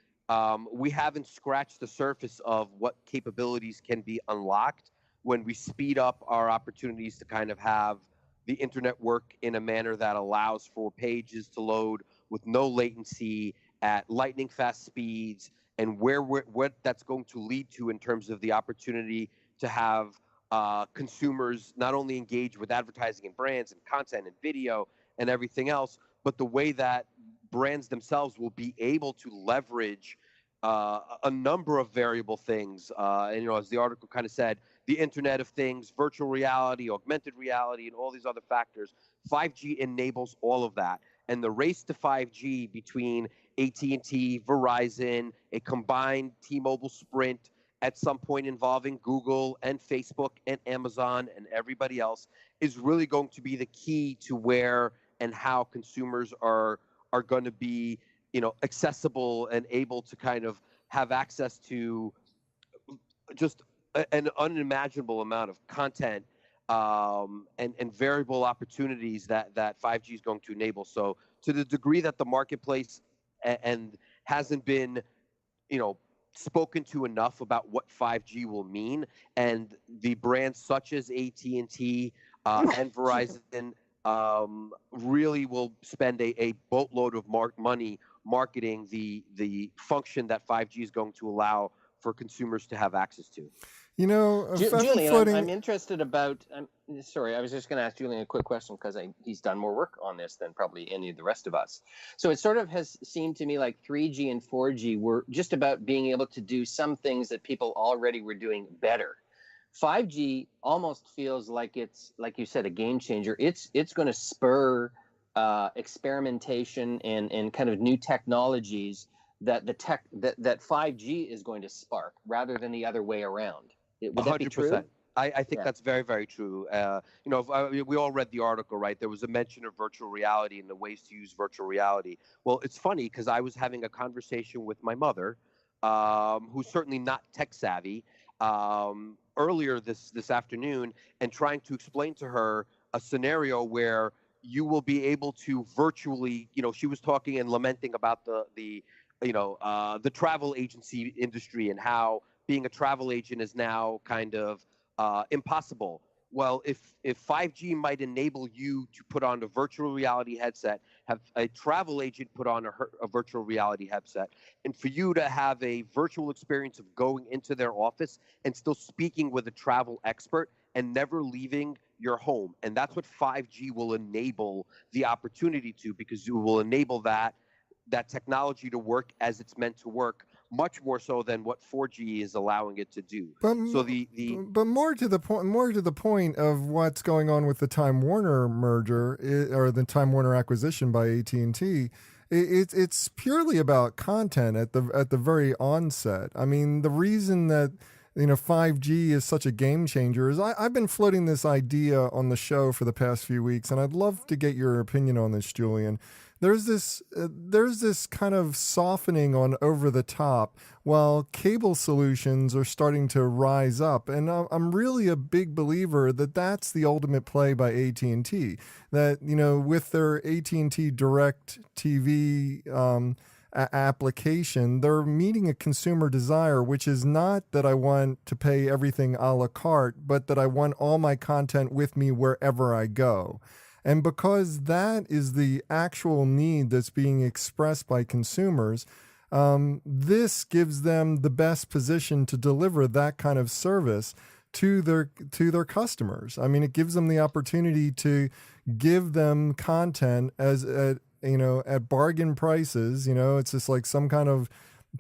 we haven't scratched the surface of what capabilities can be unlocked when we speed up our opportunities to kind of have the internet work in a manner that allows for pages to load with no latency at lightning fast speeds, and what that's going to lead to in terms of the opportunity to have consumers not only engage with advertising and brands and content and video and everything else, but the way that brands themselves will be able to leverage a number of variable things. And as the article kind of said, the Internet of Things, virtual reality, augmented reality, and all these other factors. 5G enables all of that. And the race to 5G between AT&T, Verizon, a combined T-Mobile Sprint, at some point involving Google and Facebook and Amazon and everybody else, is really going to be the key to where and how consumers are going to be, accessible and able to kind of have access to just an unimaginable amount of content and variable opportunities that 5G is going to enable. So to the degree that the marketplace and hasn't been, spoken to enough about what 5G will mean, and the brands such as AT&T and Verizon really will spend a boatload of money marketing the function that 5G is going to allow for consumers to have access to. Julian, I'm interested about. Sorry, I was just going to ask Julian a quick question because he's done more work on this than probably any of the rest of us. So it sort of has seemed to me like 3G and 4G were just about being able to do some things that people already were doing better. 5G almost feels like it's, like you said, a game changer. It's going to spur experimentation and kind of new technologies that that 5G is going to spark rather than the other way around. Would that be true? I think that's very, very true. We all read the article, right? There was a mention of virtual reality and the ways to use virtual reality. Well, it's funny because I was having a conversation with my mother, who's certainly not tech savvy, earlier this afternoon, and trying to explain to her a scenario where you will be able to virtually, she was talking and lamenting about the travel agency industry and how being a travel agent is now kind of impossible. Well, if 5G might enable you to put on a virtual reality headset, have a travel agent put on a virtual reality headset, and for you to have a virtual experience of going into their office and still speaking with a travel expert and never leaving your home. And that's what 5G will enable the opportunity to, because it will enable that technology to work as it's meant to work, much more so than what 4G is allowing it to do. But more to the point of what's going on with the Time Warner merger or the Time Warner acquisition by AT&T. It's purely about content at the very onset. I mean, the reason that 5G is such a game changer is I've been floating this idea on the show for the past few weeks, and I'd love to get your opinion on this, Julian. There's this kind of softening on over the top while cable solutions are starting to rise up. And I'm really a big believer that that's the ultimate play by AT&T, that, with their AT&T Direct TV application, they're meeting a consumer desire, which is not that I want to pay everything a la carte, but that I want all my content with me wherever I go. And because that is the actual need that's being expressed by consumers, this gives them the best position to deliver that kind of service to their customers. I mean, it gives them the opportunity to give them content at bargain prices. It's just like some kind of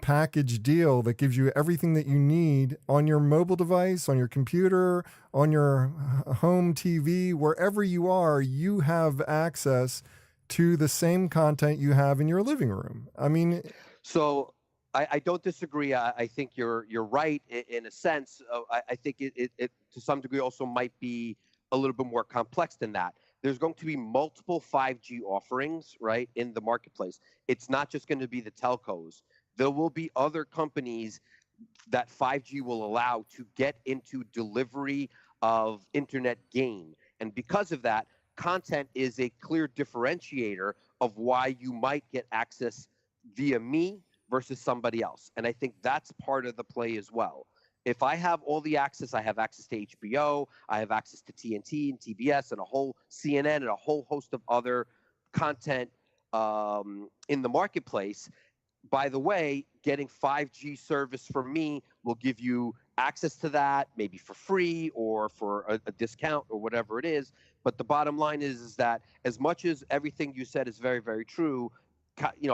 package deal that gives you everything that you need on your mobile device, on your computer, on your home TV, wherever you are, you have access to the same content you have in your living room. I mean, so I don't disagree. I think you're right in a sense. I think it to some degree also might be a little bit more complex than that. There's going to be multiple 5G offerings, right, in the marketplace. It's not just going to be the telcos. There will be other companies that 5G will allow to get into delivery of internet gain. And because of that, content is a clear differentiator of why you might get access via me versus somebody else. And I think that's part of the play as well. If I have all the access, I have access to HBO, I have access to TNT and TBS and a whole CNN and a whole host of other content in the marketplace. By the way, getting 5G service from me will give you access to that, maybe for free or for a discount or whatever it is. But the bottom line is that as much as everything you said is very, very true,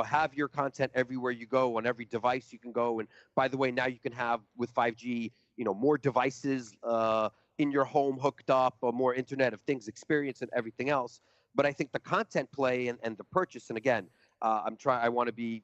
have your content everywhere you go, on every device you can go. And by the way, now you can have with 5G, more devices in your home hooked up, a more Internet of Things experience and everything else. But I think the content play and the purchase, and again, I want to be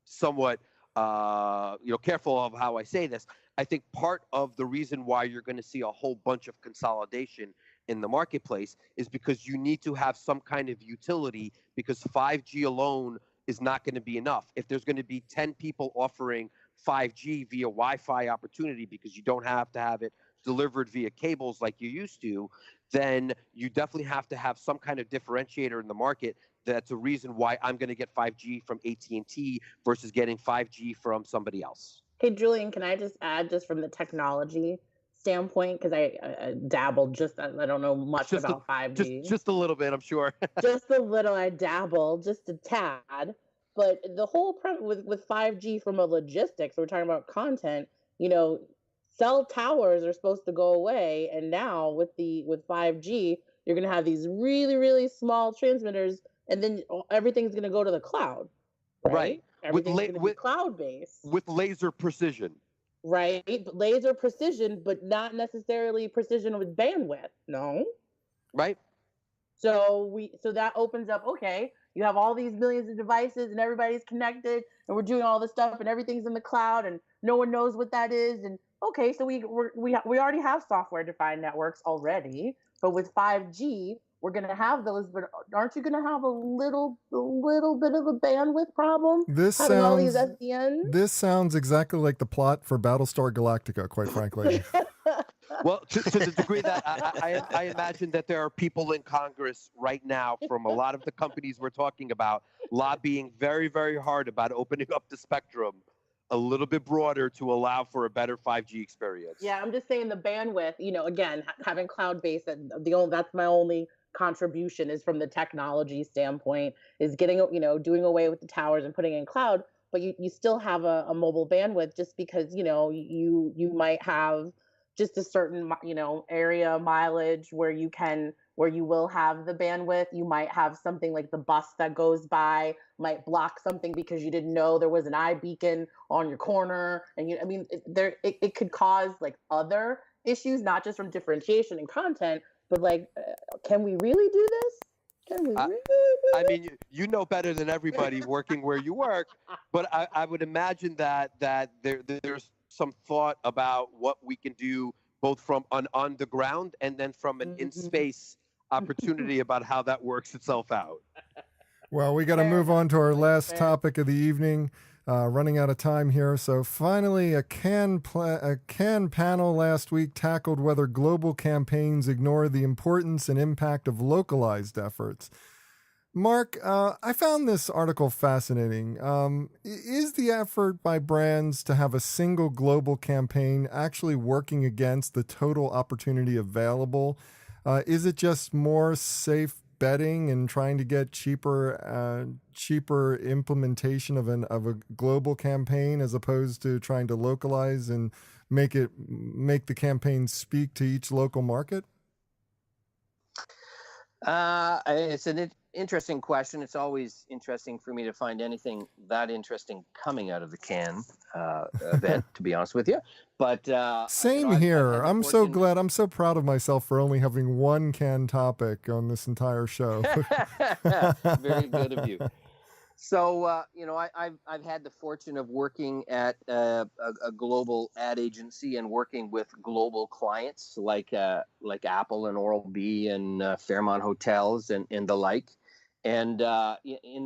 somewhat careful of how I say this. I think part of the reason why you're going to see a whole bunch of consolidation in the marketplace is because you need to have some kind of utility, because 5G alone is not going to be enough. If there's going to be 10 people offering 5G via Wi-Fi opportunity because you don't have to have it delivered via cables like you used to, then you definitely have to have some kind of differentiator in the market. That's a reason why I'm going to get 5G from AT&T versus getting 5G from somebody else. Hey, Julian, can I just add, just from the technology standpoint, because I dabbled, I don't know much about 5G. Just a little bit, I'm sure. Just a little, I dabbled, just a tad. But the whole premise with 5G from a logistics, we're talking about content, cell towers are supposed to go away. And now with 5G, you're going to have these really, really small transmitters, and then everything's going to go to the cloud. Right. Everything's going to be cloud-based. With laser precision. Right. Laser precision, but not necessarily precision with bandwidth. No. Right. So that opens up, okay, you have all these millions of devices and everybody's connected and we're doing all this stuff and everything's in the cloud and no one knows what that is. And okay, so we already have software-defined networks already, but with 5G, we're going to have those, but aren't you going to have a little bit of a bandwidth problem? This sounds exactly like the plot for Battlestar Galactica, quite frankly. Well, to the degree that I imagine that there are people in Congress right now from a lot of the companies we're talking about lobbying very, very hard about opening up the spectrum a little bit broader to allow for a better 5G experience. Yeah, I'm just saying the bandwidth, again, having cloud-based, that's my only contribution is from the technology standpoint, is getting, doing away with the towers and putting in cloud, but you still have a mobile bandwidth, just because, you might have just a certain, area mileage where you will have the bandwidth. You might have something like the bus that goes by might block something because you didn't know there was an iBeacon on your corner. And it could cause like other issues, not just from differentiation and content, but like, can we really do this? Can we really do this? I mean, you know better than everybody working where you work, but I would imagine that there's some thought about what we can do both from on the ground and then from an in-space opportunity about how that works itself out. Well, we got to move on to our last topic of the evening. Running out of time here. So finally, a Cannes panel last week tackled whether global campaigns ignore the importance and impact of localized efforts. Marc, I found this article fascinating. Is the effort by brands to have a single global campaign actually working against the total opportunity available? Is it just more safe betting and trying to get cheaper implementation of a global campaign as opposed to trying to localize and make the campaign speak to each local market? It's an interesting question. It's always interesting for me to find anything that interesting coming out of the Cannes event, to be honest with you. But same here. I'm so glad. I'm so proud of myself for only having one Cannes topic on this entire show. Very good of you. So, I've had the fortune of working at a global ad agency and working with global clients like Apple and Oral-B and Fairmont Hotels and the like. And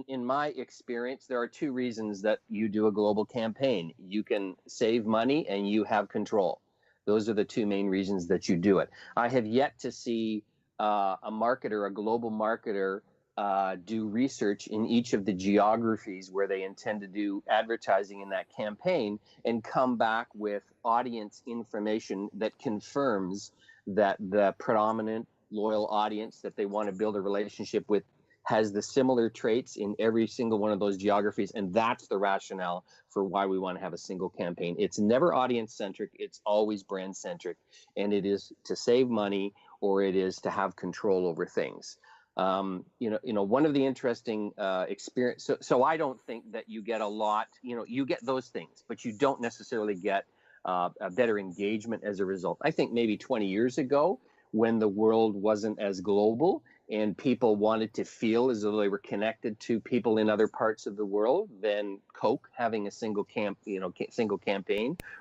in my experience, there are two reasons that you do a global campaign. You can save money and you have control. Those are the two main reasons that you do it. I have yet to see a global marketer, do research in each of the geographies where they intend to do advertising in that campaign and come back with audience information that confirms that the predominant loyal audience that they want to build a relationship with has the similar traits in every single one of those geographies. And that's the rationale for why we want to have a single campaign. It's never audience centric. It's always brand centric. And it is to save money or it is to have control over things. One of the interesting experience. So I don't think that you get a lot, you get those things, but you don't necessarily get a better engagement as a result. I think maybe 20 years ago, when the world wasn't as global and people wanted to feel as though they were connected to people in other parts of the world, then Coke having a single campaign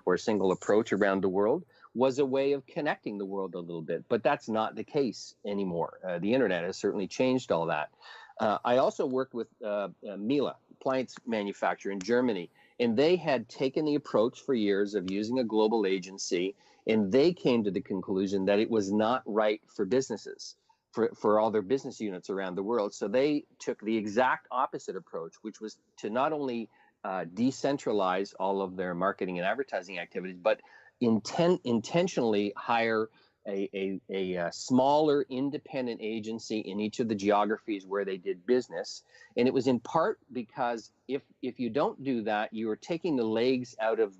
or a single approach around the world was a way of connecting the world a little bit. But that's not the case anymore. The internet has certainly changed all that. I also worked with Miele, appliance manufacturer in Germany, and they had taken the approach for years of using a global agency, and they came to the conclusion that it was not right for businesses, for all their business units around the world. So they took the exact opposite approach, which was to not only decentralize all of their marketing and advertising activities, but intentionally hire a smaller independent agency in each of the geographies where they did business. And it was in part because if you don't do that, you are taking the legs out of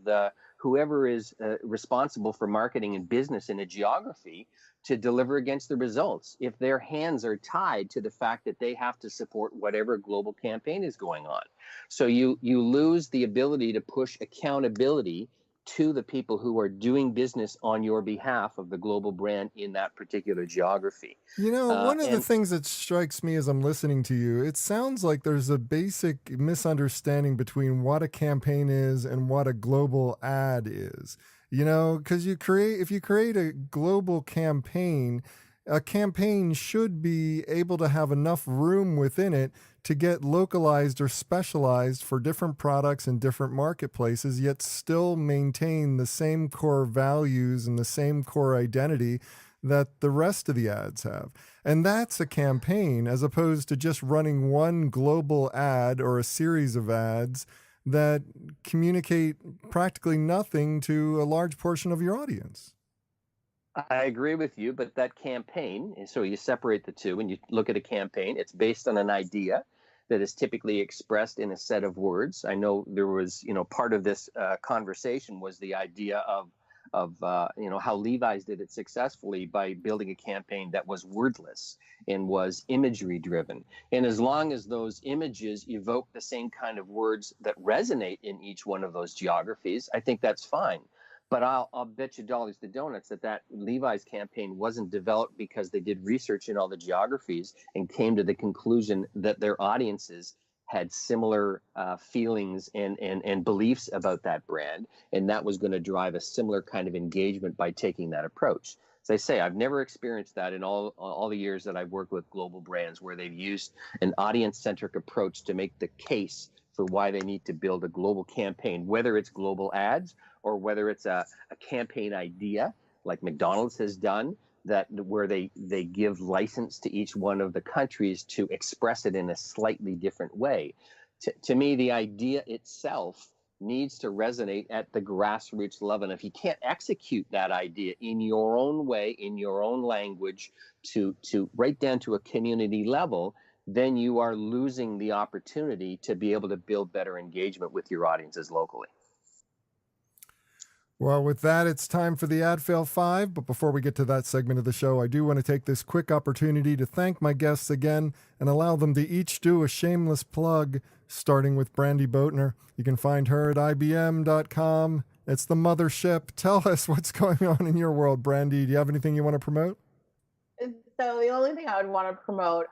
whoever is responsible for marketing and business in a geography to deliver against the results. If their hands are tied to the fact that they have to support whatever global campaign is going on. So you lose the ability to push accountability to the people who are doing business on your behalf of the global brand in that particular geography. One of the things that strikes me as I'm listening to you, it sounds like there's a basic misunderstanding between what a campaign is and what a global ad is. Because if you create a global campaign, a campaign should be able to have enough room within it to get localized or specialized for different products in different marketplaces, yet still maintain the same core values and the same core identity that the rest of the ads have. And that's a campaign, as opposed to just running one global ad or a series of ads that communicate practically nothing to a large portion of your audience. I agree with you, but that campaign, so you separate the two and you look at a campaign, it's based on an idea that is typically expressed in a set of words. I know there was, part of this conversation was the idea of how Levi's did it successfully by building a campaign that was wordless and was imagery driven. And as long as those images evoke the same kind of words that resonate in each one of those geographies, I think that's fine. But I'll bet you dollars to donuts that Levi's campaign wasn't developed because they did research in all the geographies and came to the conclusion that their audiences had similar feelings and beliefs about that brand, and that was going to drive a similar kind of engagement by taking that approach. As I say, I've never experienced that in all the years that I've worked with global brands where they've used an audience-centric approach to make the case for why they need to build a global campaign, whether it's global ads or whether it's a campaign idea like McDonald's has done, where they give license to each one of the countries to express it in a slightly different way. To me, the idea itself needs to resonate at the grassroots level. And if you can't execute that idea in your own way, in your own language, to right down to a community level, then you are losing the opportunity to be able to build better engagement with your audiences locally. Well, with that, it's time for the Ad Fail 5. But before we get to that segment of the show, I do want to take this quick opportunity to thank my guests again and allow them to each do a shameless plug, starting with Brandi Boatner. You can find her at IBM.com. It's the mothership. Tell us what's going on in your world, Brandi. Do you have anything you want to promote? So the only thing I would want to promote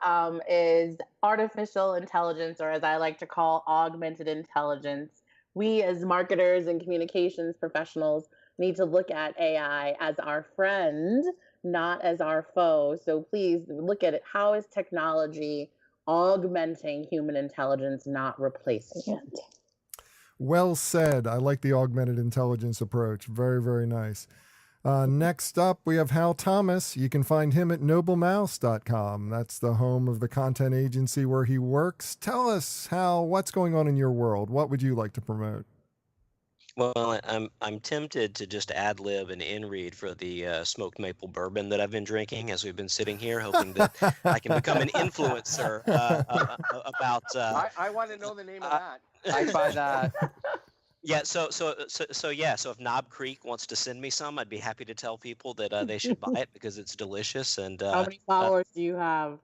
is artificial intelligence, or as I like to call, augmented intelligence. We as marketers and communications professionals need to look at AI as our friend, not as our foe. So please look at it. How is technology augmenting human intelligence, not replacing it? Well said. I like the augmented intelligence approach. Very, very nice. Next up, we have Hal Thomas. You can find him at noblemouse.com. That's the home of the content agency where he works. Tell us, Hal, what's going on in your world? What would you like to promote? Well, I'm tempted to just ad lib an in read for the smoked maple bourbon that I've been drinking as we've been sitting here, hoping that I can become an influencer about. I want to know the name of that. I buy that. Yeah, so if Knob Creek wants to send me some, I'd be happy to tell people that they should buy it because it's delicious. And How many followers do you have?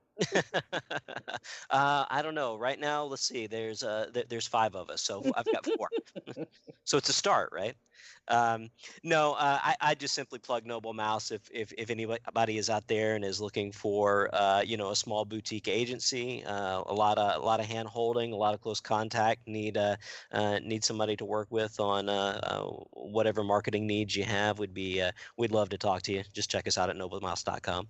I don't know. Right now, let's see. There's 5 of us, so I've got 4. So it's a start, right? No, I just simply plug Noble Mouse if anybody is out there and is looking for a small boutique agency, a lot of hand holding, a lot of close contact, need somebody to work with on whatever marketing needs you have. We'd love to talk to you. Just check us out at noblemouse.com.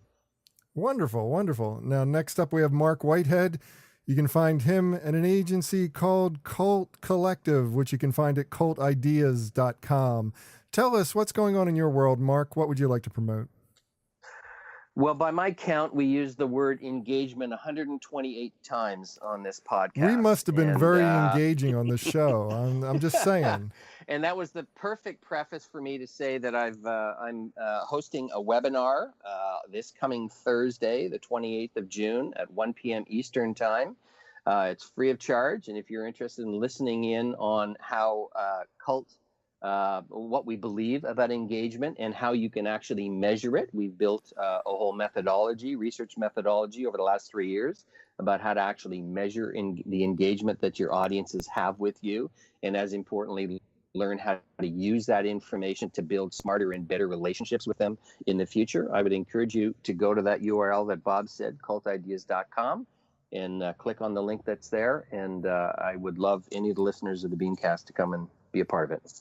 Wonderful, wonderful. Now, next up, we have Marc Whitehead. You can find him at an agency called Cult Collective, which you can find at cultideas.com. Tell us what's going on in your world, Marc. What would you like to promote? Well, by my count, we used the word engagement 128 times on this podcast. We must have been very engaging on this show. I'm just saying. And that was the perfect preface for me to say that I'm hosting a webinar this coming Thursday, the 28th of June at 1 p.m. Eastern Time. It's free of charge. And if you're interested in listening in on how what we believe about engagement and how you can actually measure it, we've built a whole research methodology over the last 3 years about how to actually measure the engagement that your audiences have with you. And as importantly, learn how to use that information to build smarter and better relationships with them in the future. I would encourage you to go to that URL that Bob said, cultideas.com, and click on the link that's there. And I would love any of the listeners of the BeanCast to come and be a part of it.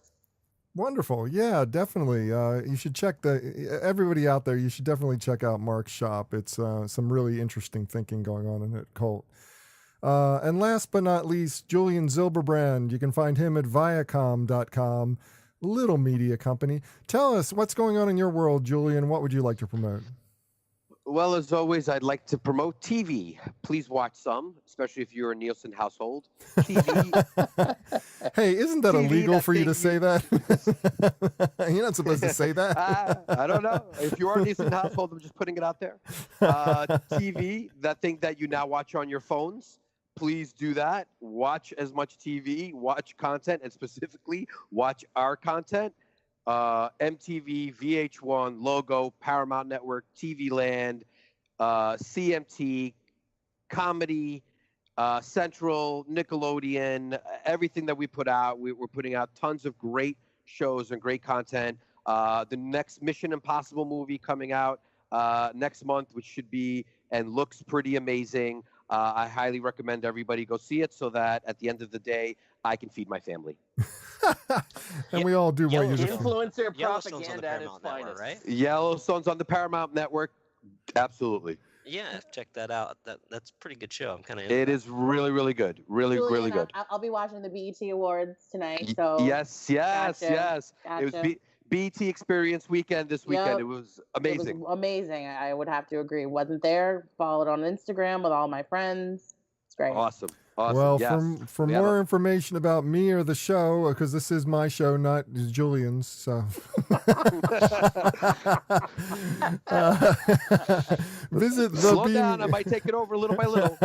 Wonderful. Yeah, definitely. You should check everybody out there. You should definitely check out Marc's shop. It's some really interesting thinking going on in it, Cult. And last but not least, Julian Zilberbrand. You can find him at Viacom.com, little media company. Tell us what's going on in your world, Julian. What would you like to promote? Well, as always, I'd like to promote TV. Please watch some, especially if you're a Nielsen household. TV. Hey, isn't that TV, illegal for you to say that? You're not supposed to say that. I don't know. If you are a Nielsen household, I'm just putting it out there. TV, that thing that you now watch on your phones. Please do that. Watch as much TV, watch content, and specifically watch our content. MTV, VH1, Logo, Paramount Network, TV Land, CMT, Comedy, Central, Nickelodeon, everything that we put out. We're putting out tons of great shows and great content. The next Mission Impossible movie coming out next month, which should be and looks pretty amazing. I highly recommend everybody go see it so that at the end of the day, I can feed my family. And we all do want you to. Influencer Yellowstone's on the propaganda at its Paramount Network, finest. right? Yellowstone's on the Paramount Network. Absolutely. Yeah, check that out. That's a pretty good show. I'm kind of. It is really, really good. Really, Julian, really good. I'll be watching the BET Awards tonight. So Yes. Gotcha. It was BET Experience Weekend this weekend. Yep. It was amazing. It was amazing. I would have to agree. Wasn't there. Followed on Instagram with all my friends. It's great. Awesome. Well, Yes. for more information about me or the show, because this is my show, not Julian's, so visit the Slow down. I might take it over little by little.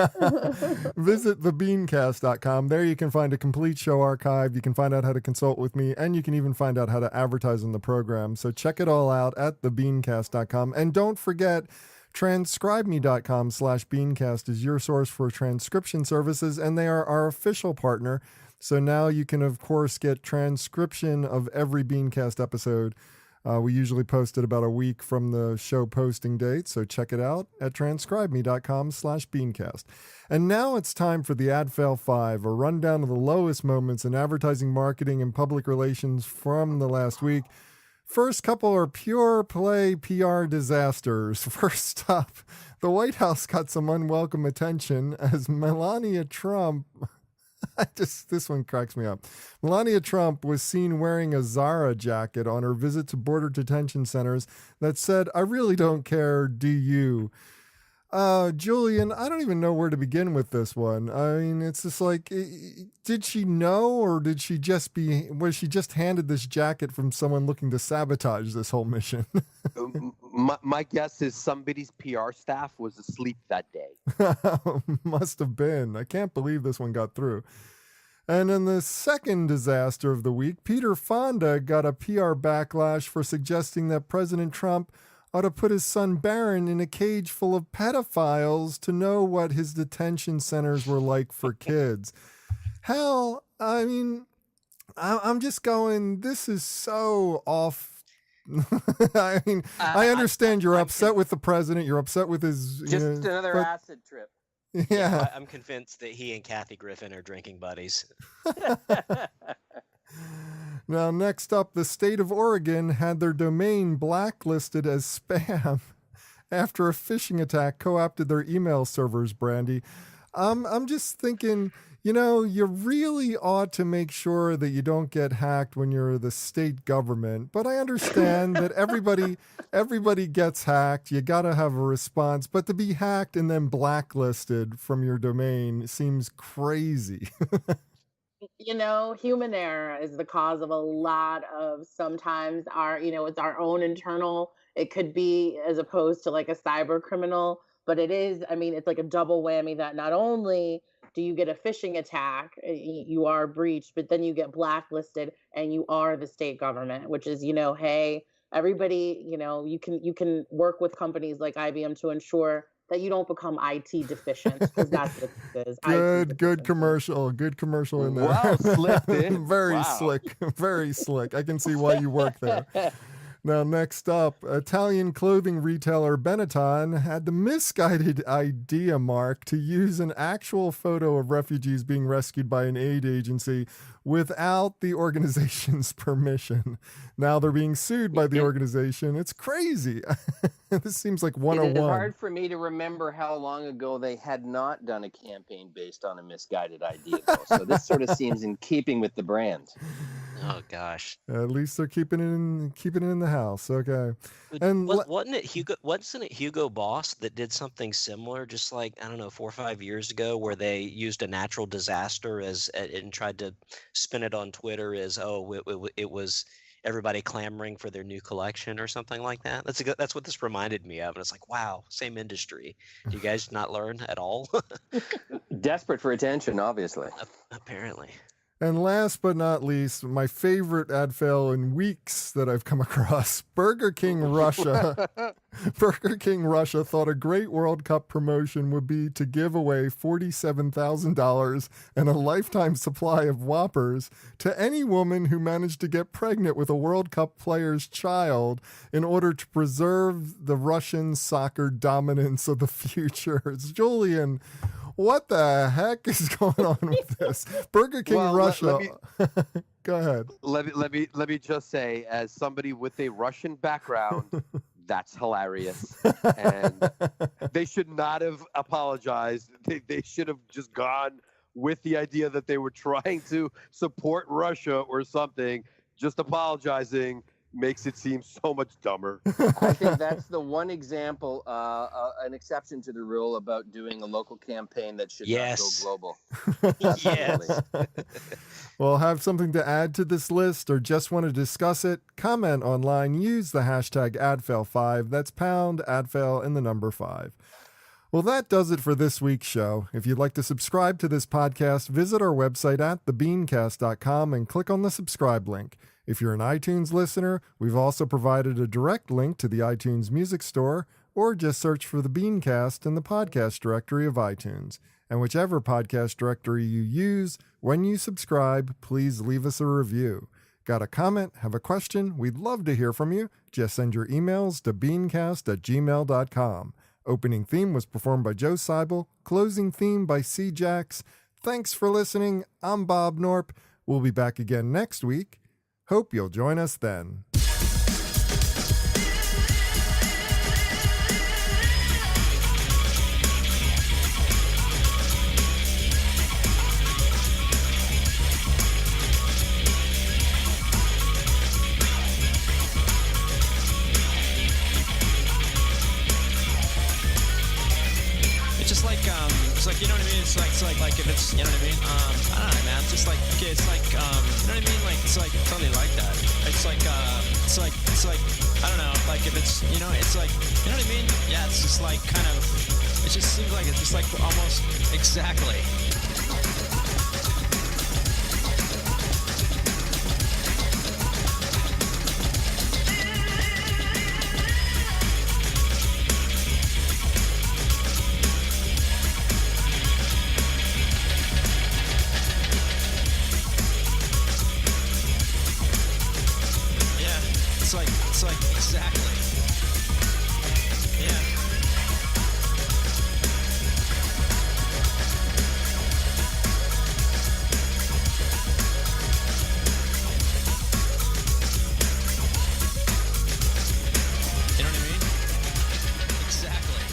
Visit thebeancast.com. There you can find a complete show archive. You can find out how to consult with me, and you can even find out how to advertise on the program. So check it all out at thebeancast.com. And don't forget, transcribeme.com/beancast is your source for transcription services, and they are our official partner. So now you can, of course, get transcription of every BeanCast episode We usually post it about a week from the show posting date, so check it out at transcribeme.com/BeanCast. And now it's time for the Ad Fail 5, a rundown of the lowest moments in advertising, marketing, and public relations from the last week. First couple are pure play PR disasters. First up, the White House got some unwelcome attention as Melania Trump... this one cracks me up. Melania Trump was seen wearing a Zara jacket on her visit to border detention centers that said, "I really don't care, do you?" Julian, I don't even know where to begin with this one. I mean, it's just like, did she know, or was she just handed this jacket from someone looking to sabotage this whole mission? My guess is somebody's PR staff was asleep that day. Must have been. I can't believe this one got through. And in the second disaster of the week, Peter Fonda got a PR backlash for suggesting that President Trump ought to put his son Barron in a cage full of pedophiles to know what his detention centers were like for kids. Hal, I mean, I'm just going, this is so off. I mean, I understand you're upset with the president. You're upset with his... Just another acid trip. Yeah. I'm convinced that he and Kathy Griffin are drinking buddies. Now, next up, the state of Oregon had their domain blacklisted as spam after a phishing attack co-opted their email servers, Brandi. I'm just thinking, you really ought to make sure that you don't get hacked when you're the state government. But I understand that everybody gets hacked. You got to have a response. But to be hacked and then blacklisted from your domain seems crazy. Human error is the cause of a lot of sometimes it's our own internal. It could be as opposed to like a cyber criminal, but it's like a double whammy that not only do you get a phishing attack, you are breached, but then you get blacklisted and you are the state government, which is, hey, everybody, you can work with companies like IBM to ensure that you don't become IT deficient, because that's what it is. Good commercial in there. Wow, slick, dude. Very Wow. slick, very slick. I can see why you work there. Now, next up, Italian clothing retailer Benetton had the misguided idea, Mark, to use an actual photo of refugees being rescued by an aid agency without the organization's permission. Now they're being sued by the organization. It's crazy. This seems like 101. It is hard for me to remember how long ago they had not done a campaign based on a misguided idea, though. So this sort of seems in keeping with the brand. Oh gosh. At least they're keeping it in the house. Okay. And wasn't it Hugo Boss that did something similar, just like, I don't know, 4 or 5 years ago, where they used a natural disaster and tried to spin it on Twitter as, it was everybody clamoring for their new collection or something like that. That's what this reminded me of. And it's like, wow, same industry. Do you guys not learn at all? Desperate for attention, obviously. Apparently. And last but not least, my favorite ad fail in weeks that I've come across, Burger King Russia. Burger King Russia thought a great World Cup promotion would be to give away $47,000 and a lifetime supply of Whoppers to any woman who managed to get pregnant with a World Cup player's child in order to preserve the Russian soccer dominance of the future. It's Julian. What the heck is going on with this? Burger King Russia. Go ahead. Let me just say, as somebody with a Russian background, that's hilarious. And they should not have apologized. They should have just gone with the idea that they were trying to support Russia or something. Just apologizing makes it seem so much dumber. I think that's the one example, an exception to the rule about doing a local campaign that should not go global. Yes. Well, have something to add to this list or just want to discuss it? Comment online. Use the hashtag AdFail5. That's #AdFail and the number 5. Well, that does it for this week's show. If you'd like to subscribe to this podcast, visit our website at thebeancast.com and click on the subscribe link. If you're an iTunes listener, we've also provided a direct link to the iTunes Music Store, or just search for the BeanCast in the podcast directory of iTunes. And whichever podcast directory you use, when you subscribe, please leave us a review. Got a comment? Have a question? We'd love to hear from you. Just send your emails to beancast@gmail.com. Opening theme was performed by Joe Seibel. Closing theme by C. Jax. Thanks for listening. I'm Bob Norp. We'll be back again next week. Hope you'll join us then. It's like, you know what I mean? It's like if it's, you know what I mean? I don't know, man. It's just like, okay, it's like, you know what I mean? Like, it's like totally like that. It's like, I don't know, like if it's, you know, it's like, you know what I mean? Yeah, it's just like kind of, it just seems like it's just like almost exactly. It's like exactly. Yeah. You know what I mean? Exactly.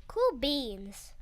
Cool beans.